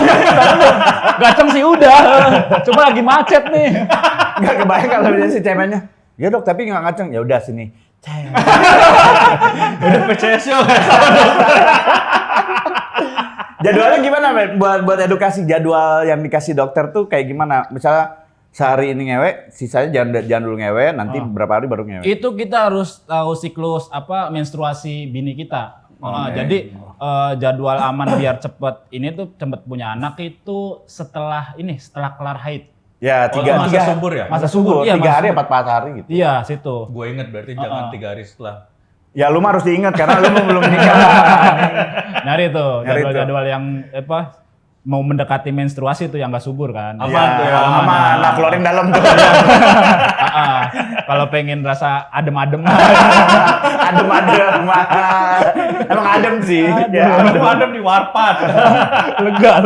Gaceng sih udah. Cuma lagi macet nih. Nggak kebayang kalau dia si cemennya. Ya dok, tapi nggak ngaceng. Ya udah sini. Udah PCS yo. Jadwalnya gimana, Men? Buat edukasi jadwal yang dikasih dokter tuh kayak gimana? Misalnya sehari ini ngewe, sisanya jangan dulu ngewe, nanti berapa hari baru ngewe. Itu kita harus tahu siklus menstruasi bini kita. Jadi jadwal aman biar cepet ini tuh cepet punya anak itu setelah kelar haid. Ya, masa subur ya? Masa subur. Iya, 3 hari, 4 hari gitu. Iya, situ. Gue inget berarti jangan 3 hari setelah. Ya lu mah harus diingat karena lu belum nikah. Nyari tuh jadwal-jadwal yang mau mendekati menstruasi tuh yang nggak subur kan. Aman tuh ya. Aman. Nah, keluarin dalam tuh. Kalau pengen rasa adem-adem. Adem-adem. Emang adem sih. Adem di warpat. Lega.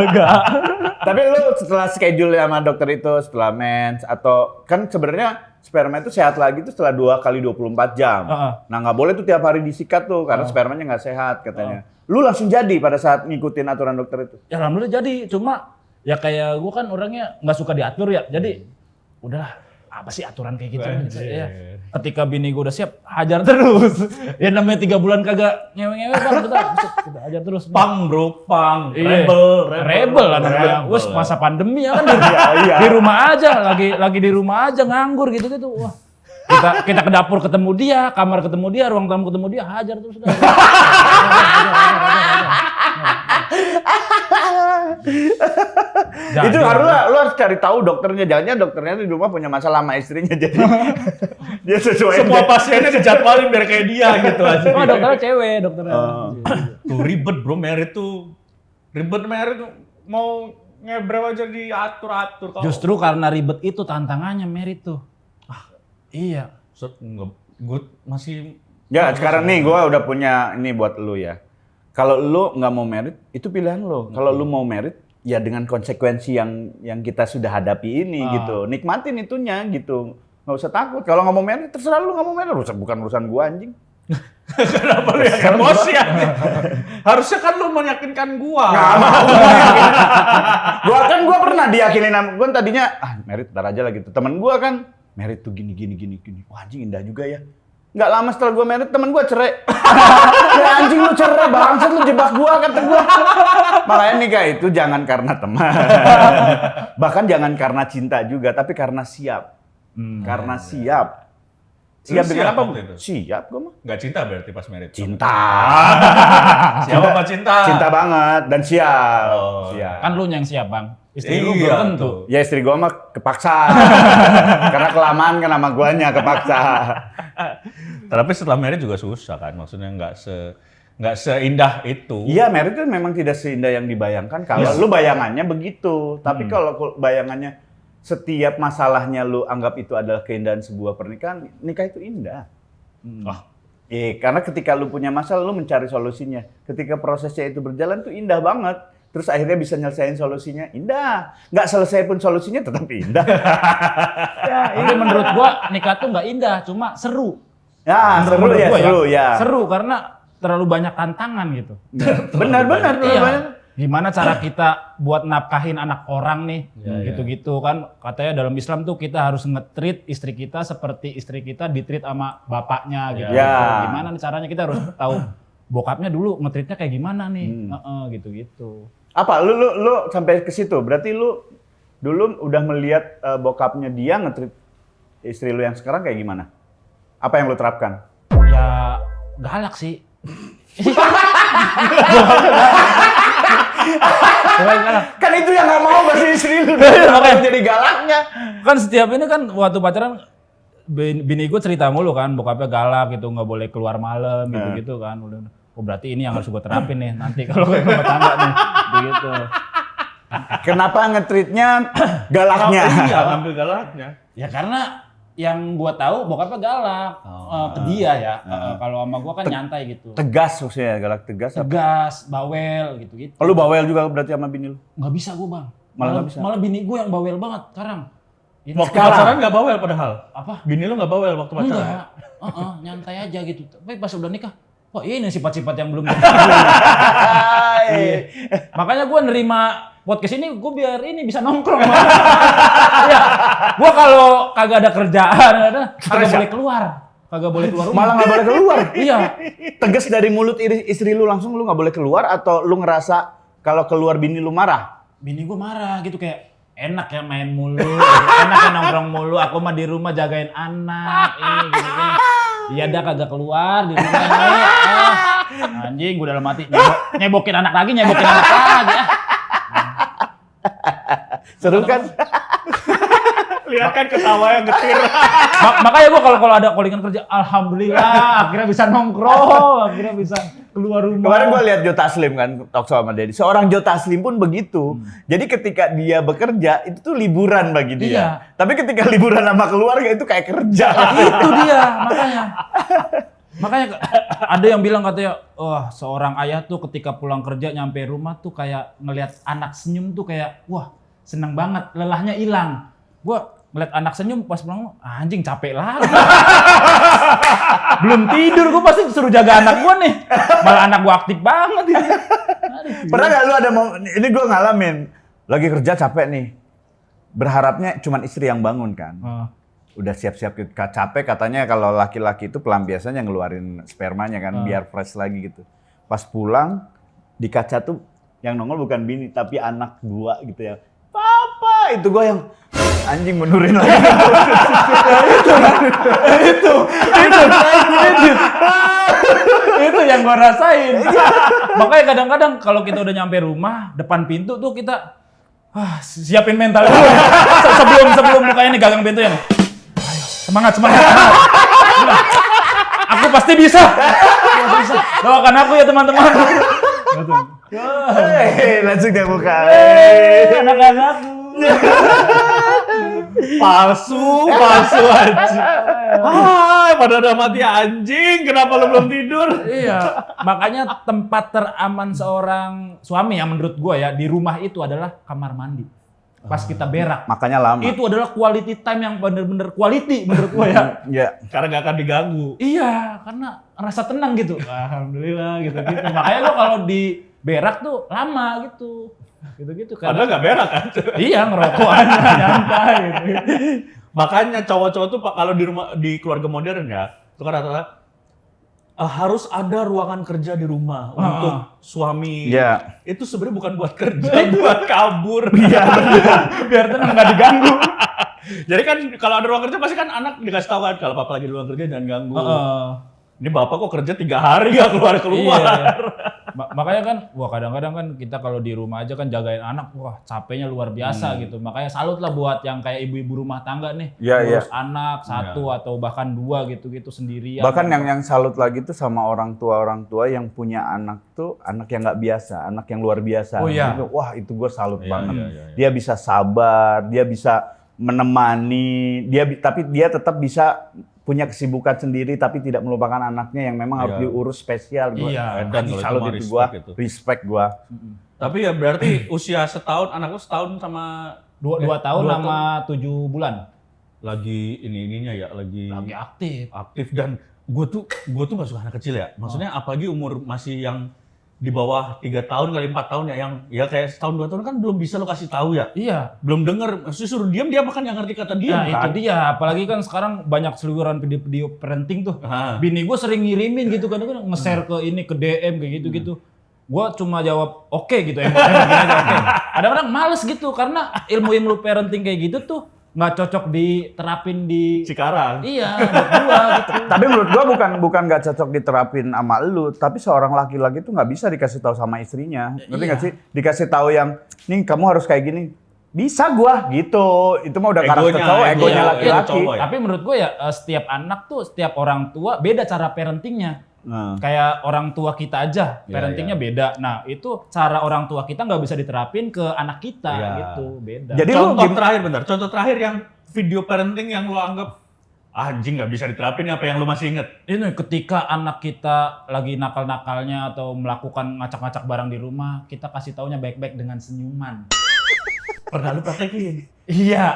Tapi lu setelah schedule sama dokter itu, setelah mens, atau kan sebenarnya sperma itu sehat lagi tuh setelah 2 kali 24 jam. Nah nggak boleh tuh tiap hari disikat tuh, karena spermanya nggak sehat katanya. Lu langsung jadi pada saat ngikutin aturan dokter itu? Ya alhamdulillah jadi, cuma ya kayak gue kan orangnya nggak suka diatur ya, jadi udahlah apa sih aturan kayak gitu. Ya. Ketika bini gue udah siap, hajar terus. Ya namanya 3 bulan kagak ngewe-ngewe bang, kita hajar terus. Pang bro, rebel lah namanya. Wes masa pandemi ya kan di rumah aja, lagi di rumah aja nganggur gitu-gitu. Wah. Kita ke dapur ketemu dia, kamar ketemu dia, ruang tamu ketemu dia, hajar terus udah. Itu lu harus cari tahu dokternya. Jangan dokternya di rumah punya masalah sama istrinya jadi dia sesuai. Semua pasiennya dijadwalin biar kayak dia gitu aja. Oh dokternya cewek, dokternya. Tuh ribet bro, merit tuh. Ribet merit mau ngebrek aja diatur-atur. Justru karena ribet itu tantangannya merit tuh. Iya. Gue masih. Ya sekarang nih gue udah punya ini buat lu ya. Kalau lu nggak mau merit, itu pilihan lu. Kalau lu mau merit, ya dengan konsekuensi yang kita sudah hadapi ini gitu. Nikmatin itunya gitu. Nggak usah takut. Kalau nggak mau merit, terserah lu nggak mau merit. Bukan urusan gua anjing. Kenapa lu yang emosi ya? Harusnya kan lu meyakinkan gua. Nggak mau. Gua pernah diyakinin sama gua tadinya, merit ntar aja lah gitu. Temen gua kan, merit tuh gini. Wah anjing indah juga ya. Nggak lama setelah gue merit, temen gue cerai. Ya anjing lu cerai, bangsat lu jebak gue, kata gue. Makanya nikah itu jangan karena teman. Bahkan jangan karena cinta juga, tapi karena siap. Karena siap. Siap Lu dengan siap apa? waktu itu? Siap gue mah. Nggak cinta berarti pas merit? Cinta. Siapa apa cinta? Cinta banget dan siap. Oh. Siap. Kan lu yang siap, Bang. Istri lu Iya, belum tentu. tuh. Ya istri gua mah kepaksa. Karena kelamaan kan sama guanya kepaksa. Tapi setelah merit juga susah kan, maksudnya nggak seindah itu. Iya, merit kan memang tidak seindah yang dibayangkan. Kalau lu bayangannya begitu, tapi kalau bayangannya setiap masalahnya lu anggap itu adalah keindahan sebuah pernikahan, nikah itu indah. Wah, Karena ketika lu punya masalah, lu mencari solusinya. Ketika prosesnya itu berjalan tuh indah banget. Terus akhirnya bisa nyelesain solusinya, indah. Nggak selesai pun solusinya tetap indah. Tapi menurut gua nikah tuh nggak indah, cuma seru. Ya, seru Menurut ya, gua seru ya. Seru karena terlalu banyak tantangan gitu. Benar. Iya. Gimana cara kita buat nafkahin anak orang nih, Ya, gitu-gitu kan. Katanya dalam Islam tuh kita harus nge-treat istri kita seperti istri kita di-treat sama bapaknya gitu. Ya. Gimana nih caranya kita harus tahu bokapnya dulu nge-treatnya kayak gimana nih, gitu-gitu. Apa? Lu sampai ke situ? Berarti lu dulu udah melihat bokapnya dia nge-treat istri lu yang sekarang kayak gimana? Apa yang lu terapkan? Ya galak sih. Kan itu yang nggak mau bahasa istri lu. Makanya jadi galaknya. Kan setiap ini kan waktu pacaran bini gue cerita mulu kan bokapnya galak gitu, nggak boleh keluar malam gitu-gitu kan. Udah, oh berarti ini yang harus gue terapin nih nanti kalau ke rumah tangga nih begitu. Kenapa nge-treatnya galaknya? Iya, ngambil galaknya. Ya karena yang gue tahu bokapnya galak ke dia ya. Kalau sama gue kan nyantai gitu. Tegas maksudnya, galak tegas. Tegas, bawel gitu-gitu. Oh, lu bawel juga berarti sama bini lu? Nggak bisa gue bang. Malah nggak bisa? Malah bini gue yang bawel banget sekarang. Ini Waktu Sekarang? pacaran nggak bawel padahal. apa? Bini lu nggak bawel waktu pacaran? Enggak, nyantai aja gitu. Tapi pas udah nikah, wah ini sifat-sifat yang belum Iya. Makanya gue nerima podcast ini, gue biar ini bisa nongkrong. Iya, gue kalau kagak ada kerjaan, kagak boleh keluar. Kagak boleh keluar rumah. Malah nggak boleh keluar. Iya. Tegas dari mulut istri lu langsung lu nggak boleh keluar atau lu ngerasa kalau keluar bini lu marah? Bini gue marah gitu kayak, enak ya main mulu, enak ya nongkrong mulu, aku mah di rumah jagain anak, gini. Iya dah kagak keluar di rumah nih. Anjing gue dalam mati nyebokin anak lagi. Seru kan? Lihat kan ketawa yang getir. Makanya gue kalau ada callingan kerja, alhamdulillah akhirnya bisa nongkrong, akhirnya bisa keluar rumah. Kemarin gue lihat Joe Taslim kan, talk show sama Deddy. Seorang Joe Taslim pun begitu. Jadi ketika dia bekerja, itu tuh liburan bagi dia. Iya. Tapi ketika liburan sama keluarga, itu kayak kerja. Itu dia, makanya ada yang bilang katanya, wah seorang ayah tuh ketika pulang kerja nyampe rumah tuh kayak ngelihat anak senyum tuh kayak, wah seneng banget, lelahnya hilang. Gua ngeliat anak senyum pas pulang, anjing capek lagi. Belum tidur, gue pasti suruh jaga anak gue nih. Malah anak gue aktif banget ini. Pernah gak lu ada ini gue ngalamin, lagi kerja capek nih. Berharapnya cuman istri yang bangun kan. Udah siap-siap capek, katanya kalau laki-laki itu pelampiasannya ngeluarin spermanya kan, biar fresh lagi gitu. Pas pulang, di kaca tuh yang nongol bukan bini, tapi anak dua gitu ya. Papa, itu gue yang anjing mundurin lagi. Itu yang gue rasain. Makanya kadang-kadang kalau kita udah nyampe rumah, depan pintu tuh kita siapin mental dulu. Sebelum mukanya nih gagang pintu yang ayo semangat. Aku pasti bisa. Doakan aku ya teman-teman. Langsung dia buka. Anak-anakku. Palsu aja. Pada udah mati anjing, kenapa lu belum tidur? Iya, makanya tempat teraman seorang suami yang menurut gue ya di rumah itu adalah kamar mandi. Pas kita berak. Makanya lama. Itu adalah quality time yang bener-bener quality menurut gue ya. Iya. Karena gak akan diganggu. Iya, karena rasa tenang gitu. Alhamdulillah gitu. Makanya gue kalau di berak tuh lama gitu. Gitu. Padahal gak berak kan? Iya, ngerokok aja nyantai gitu. Makanya cowok-cowok tuh kalau di rumah, di keluarga modern ya, itu kan rata-rata harus ada ruangan kerja di rumah untuk suami. Iya. Itu sebenarnya bukan buat kerja, buat kabur. Biar tenang nggak diganggu. Jadi kan kalau ada ruang kerja pasti kan anak dikasih tahu kan kalau papa lagi di ruang kerja jangan ganggu. Ini bapak kok kerja 3 hari gak keluar. Iya. Makanya kan, wah kadang-kadang kan kita kalau di rumah aja kan jagain anak, wah capeknya luar biasa gitu. Makanya salut lah buat yang kayak ibu-ibu rumah tangga nih, ngurus anak satu atau bahkan 2 gitu-gitu sendirian. Bahkan yang salut lagi tuh sama orang tua yang punya anak tuh anak yang nggak biasa, anak yang luar biasa. Oh iya. Wah itu gue salut banget. Dia bisa sabar, dia bisa menemani, tapi dia tetap bisa punya kesibukan sendiri tapi tidak melupakan anaknya yang memang harus diurus spesial. Dan salut itu gue, respect gue. Tapi ya berarti usia setahun, anak lu setahun sama 2 tahun sama 7 bulan. Lagi ininya ya, lagi aktif. Dan gue tuh gak suka anak kecil ya. Maksudnya apalagi umur masih yang di bawah 3 tahun kali 4 tahun ya, yang ya kayak setahun 2 tahun kan belum bisa lo kasih tahu ya. Iya. Belum denger, suruh diam dia bahkan yang ngerti kata diam. Nah kan? itu dia, apalagi kan sekarang banyak seluruhan video parenting tuh. Bini gue sering ngirimin gitu kan, nge-share ke ini, ke DM kayak gitu-gitu. Gue cuma jawab oke gitu, emang gini aja oke. Kadang-kadang males gitu, karena ilmu-ilmu parenting kayak gitu tuh nggak cocok diterapin di Cikarang. Iya, buat gua gitu. Tapi menurut gua bukan nggak cocok diterapin sama lu, tapi seorang laki-laki tuh nggak bisa dikasih tahu sama istrinya. Ngerti nggak sih? Dikasih tahu yang, nih kamu harus kayak gini. Bisa gua gitu. Itu mah udah karakter cowok, egonya laki-laki. Tapi menurut gua ya setiap anak tuh, setiap orang tua beda cara parentingnya. Kayak orang tua kita aja, parentingnya beda. Nah itu cara orang tua kita nggak bisa diterapin ke anak kita gitu, beda. Jadi contoh terakhir yang video parenting yang lo anggap anjing nggak bisa diterapin, apa yang lo masih inget? Ini ketika anak kita lagi nakal-nakalnya atau melakukan ngacak-ngacak barang di rumah, kita kasih taunya baik-baik dengan senyuman. Pernah lu praktekin? Iya.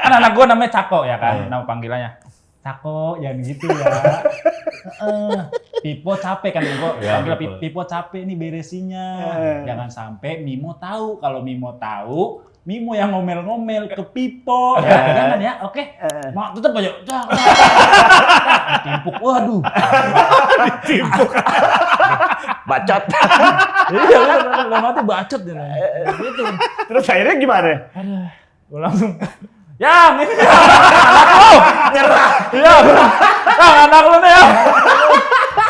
Kan anak gue namanya Cako ya kan, nama panggilannya. Cako, jangan gitu ya. Pipo capek kan, Pipo capek nih beresinnya. Jangan sampai Mimo tahu. Kalau Mimo tahu, Mimo yang ngomel-ngomel ke Pipo. Jangan ya, oke. Mau tetap aja. Timpuk, waduh. Timpuk. Bacot. Iya, udah mati bacot dia. Gitu. Terus akhirnya gimana? Aduh, gue langsung Yang ini anak lu nyerah. Iya, anak lu nih ya.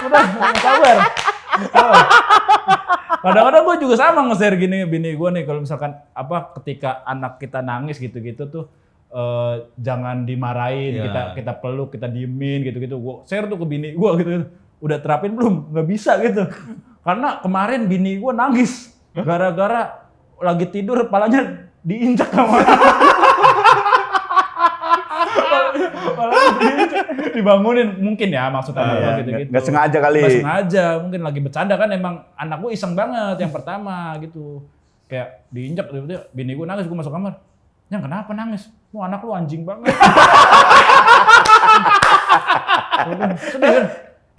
Udah sabar. Kadang-kadang gue juga sama nge-share gini bini gue nih, kalau misalkan ketika anak kita nangis gitu-gitu tuh jangan dimarahin, kita peluk, kita diemin gitu-gitu. Gue share tuh ke bini gue gitu. Udah terapin belum? Nggak bisa gitu. Karena kemarin bini gue nangis gara-gara lagi tidur kepalanya diinjak sama dibangunin mungkin ya maksudnya gitu-gitu. Nggak sengaja kali. Nggak sengaja, mungkin lagi bercanda kan, emang anak gue iseng banget yang pertama gitu. Kayak diinjak, tiba-tiba bini gue nangis, gue masuk kamar. Yang kenapa nangis? Wah anak lu anjing banget. Sedih kan?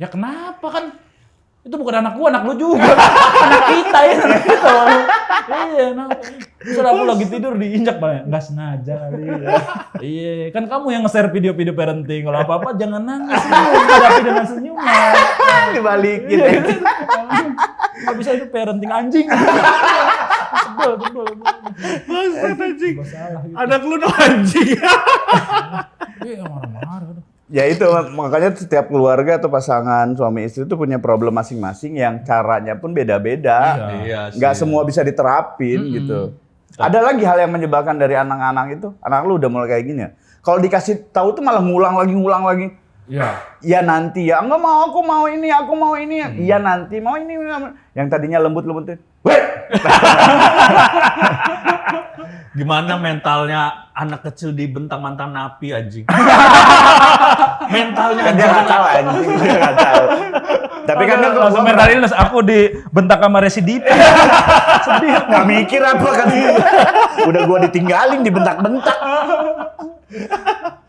Ya kenapa kan? Itu bukan anak gua, anak lu juga. Anak kita ya, anak kita. Iya, misalnya aku lagi tidur diinjak banget. Nggak sengaja kali ya. Iya, kan kamu yang nge-share video-video parenting. Kalau apa-apa jangan nangis. Hadapi dengan senyuman. Dibalikin. Nggak bisa itu parenting anjing. Sebel. Bangsat anjing. Gitu. Anak lu tuh anjing. Iya, marah-marah. Ya itu, makanya setiap keluarga atau pasangan suami istri itu punya problem masing-masing yang caranya pun beda-beda. Iya, nggak semua bisa diterapin gitu. Ada lagi hal yang menyebalkan dari anak-anak itu. Anak lu udah mulai kayak gini ya. Kalau dikasih tahu tuh malah ngulang lagi. Iya. Ya nanti ya, enggak mau, aku mau ini. Iya nanti mau ini. Yang tadinya lembut-lembutin. Weh! Gimana mentalnya anak kecil dibentak mantan napi anjing? Mentalnya Dia nggak tahu anjing, dia nggak tahu. Tapi kan langsung mental illness, aku dibentak sama residivis. sedih, nggak mikir apa kan. Udah gua ditinggalin, dibentak-bentak.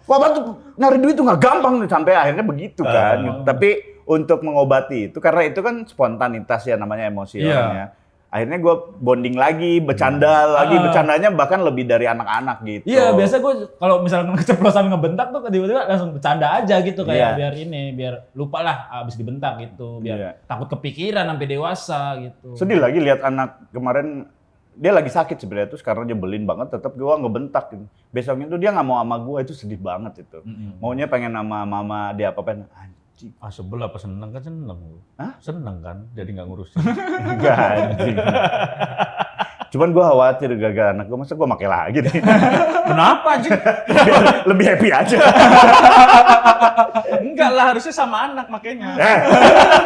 Wah, tuh nyari duit tuh nggak gampang nih, sampai akhirnya begitu kan. Tapi untuk mengobati itu, karena itu kan spontanitas ya, namanya emosi orangnya. Akhirnya gue bonding lagi, bercandanya bahkan lebih dari anak-anak gitu. Iya, biasa gue kalau misalnya keceplosan ngebentak tuh tiba-tiba langsung bercanda aja gitu, kayak biar lupa lah abis dibentak gitu, biar takut kepikiran sampai dewasa gitu. Sedih lagi lihat anak kemarin dia lagi sakit sebenarnya terus karena nyebelin banget tetap gue ngebentak gitu. Besoknya tuh dia nggak mau sama gue, itu sedih banget itu. Maunya pengen sama mama dia apa-apain. Anjing. Ah sebel apa seneng kan seneng. Hah? Seneng kan jadi nggak ngurusin. Enggak anjing. Cuman gue khawatir gara-gara anak gue, masa gue pakai lagi nih. Kenapa anjing? Biar lebih happy aja. Enggak lah, harusnya sama anak makanya.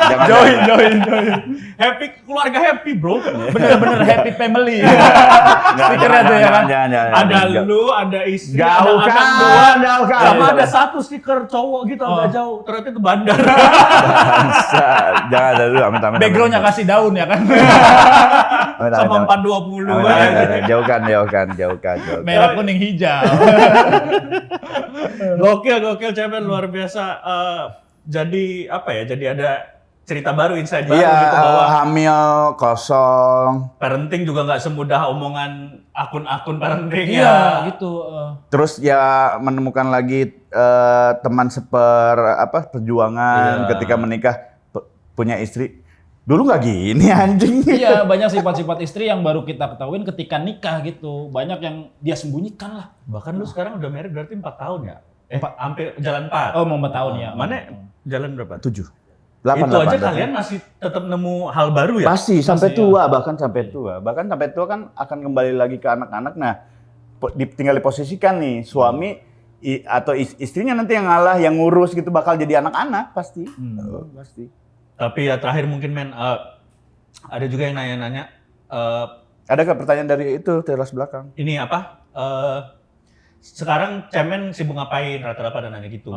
Jangan, Join. Happy, keluarga happy bro. Bener-bener happy family. Stikernya tuh ya kan? Ada lu, ada istri, Jauh ada kan, anak dua, jauh kan. sama ada satu stiker cowok gitu agak jauh. Ternyata itu bandar. Jangan ada dulu, amit-amit. Backgroundnya kasih daun ya kan. Sama 420. Jauhkan. Merah kuning hijau. Gokil cemen luar biasa. Jadi apa ya? Jadi ada cerita baru, insight baru Iya, gitu bahwa hamil kosong. parenting juga nggak semudah omongan akun-akun parenting Iya ya. gitu. Terus ya menemukan lagi teman perjuangan Iya. ketika menikah punya istri. Dulu nggak gini anjing. Iya, banyak sifat-sifat istri yang baru kita ketahuin ketika nikah gitu. Banyak yang dia sembunyikan lah. Bahkan lu sekarang udah married berarti 4 tahun ya? Hampir jalan 4. Oh, mau 4 tahun ya. Mana jalan berapa? 7. Itu aja kalian masih tetap nemu hal baru ya? Pasti sampai Pasti, tua, bahkan sampai tua. Bahkan sampai tua kan akan kembali lagi ke anak-anak. Nah, tinggal diposisikan nih suami atau istrinya nanti yang ngalah, yang ngurus gitu bakal jadi anak-anak pasti. Pasti. Tapi ya terakhir mungkin ada juga yang nanya-nanya Ada nggak pertanyaan dari itu teras belakang? ini apa? Sekarang cemen sibuk ngapain rata-rata pada nanya gitu.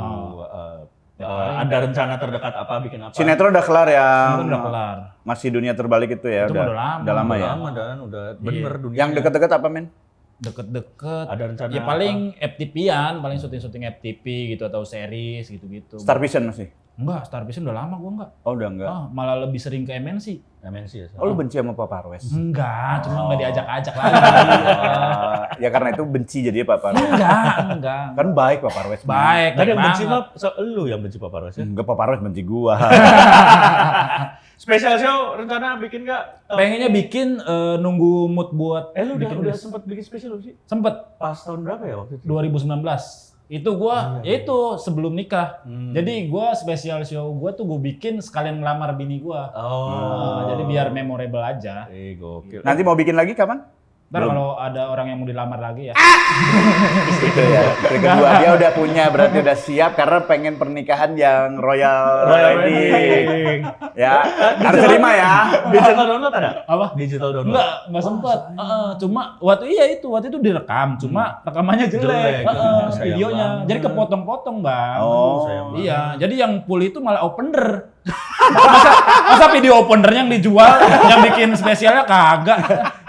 Ada rencana terdekat apa bikin apa? Sinetron udah kelar ya. Itu udah kelar. Masih dunia terbalik itu ya. Itu udah lama. Udah lama ya. Lama dan udah bener dunia. Yang dekat-dekat apa men? Deket-deket. Ada rencana Ya apa? paling FTP-an, paling syuting-syuting FTP gitu atau series gitu-gitu. Star Vision masih? Enggak, Star Vision udah lama gua enggak. Oh udah enggak. Malah lebih sering ke MNC. MNC ya. Oh lu benci sama Papa Arwes? Enggak, cuma enggak diajak-ajak lagi. Ya karena itu benci jadi Papa Arwes. Enggak. Kan baik Papa Arwes. Baik, Tadi yang baik benci banget. mah lu yang benci Papa Ros ya? Enggak, Papa Arwes benci gua. Special show rencana bikin nggak? Pengennya bikin nunggu mood buat Lu bikin udah sempat bikin spesial belum sih? sempet Pas tahun berapa ya waktu itu? 2019. Itu gua ya itu sebelum nikah. Jadi gua spesial show gua tuh gua bikin sekalian ngelamar bini gua. Jadi biar memorable aja. Gokil. Nanti mau bikin lagi kapan? Ntar kalau ada orang yang mau dilamar lagi ya. Itu ya. Yang kedua dia udah punya, berarti udah siap karena pengen pernikahan yang royal wedding. Ya, harus terima ya. Digital download ada? Apa? Digital download. Enggak sempet. Cuma waktu itu direkam, cuma rekamannya jelek. Jelek. Sayang Videonya. banget. Jadi kepotong-potong, Bang. Oh. sayang Iya, jadi yang full itu malah opener. masa video openernya yang dijual, yang bikin spesialnya kagak.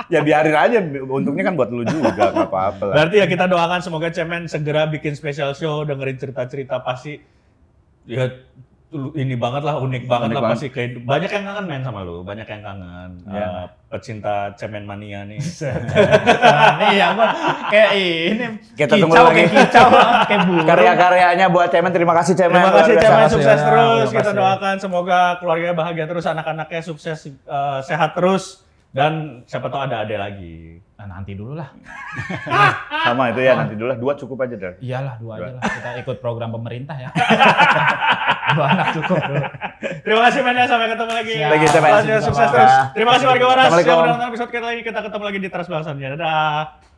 Ya biarin aja, untungnya kan buat lu juga, nggak apa-apa lah. Berarti ya kita doakan semoga Cemen segera bikin special show, dengerin cerita-cerita pasti ya ini banget lah, unik banget Unik lah banget. pasti kayak banyak yang kangen men sama lu, banyak yang kangen. Ya. Pecinta Cemen mania nih. Nih ya gua kayak ini Kita tunggu kicau, lagi. kayak kicau, kayak burung. Karya-karyanya buat Cemen, terima kasih Cemen. Terima kasih Luar biasa. Cemen, sukses ya. terus. Terima Kita kasih. doakan semoga keluarga bahagia terus, anak-anaknya sukses, sehat terus. Dan siapa tahu ada ade lagi. Nah, nanti dulu lah. Sama itu ya, nanti dulu lah, 2 cukup aja Dar. Iyalah, 2 aja lah. Kita ikut program pemerintah ya. 2 anak cukup dulu. Terima kasih Men, ya. Sampai ketemu lagi. Siap. Thank you, Cemen. Sukses terus. Terima kasih warga Waras. Assalamualaikum. Yang udah nonton episode kita lagi. Kita ketemu lagi di Teras Belakang selanjutnya. Dadah.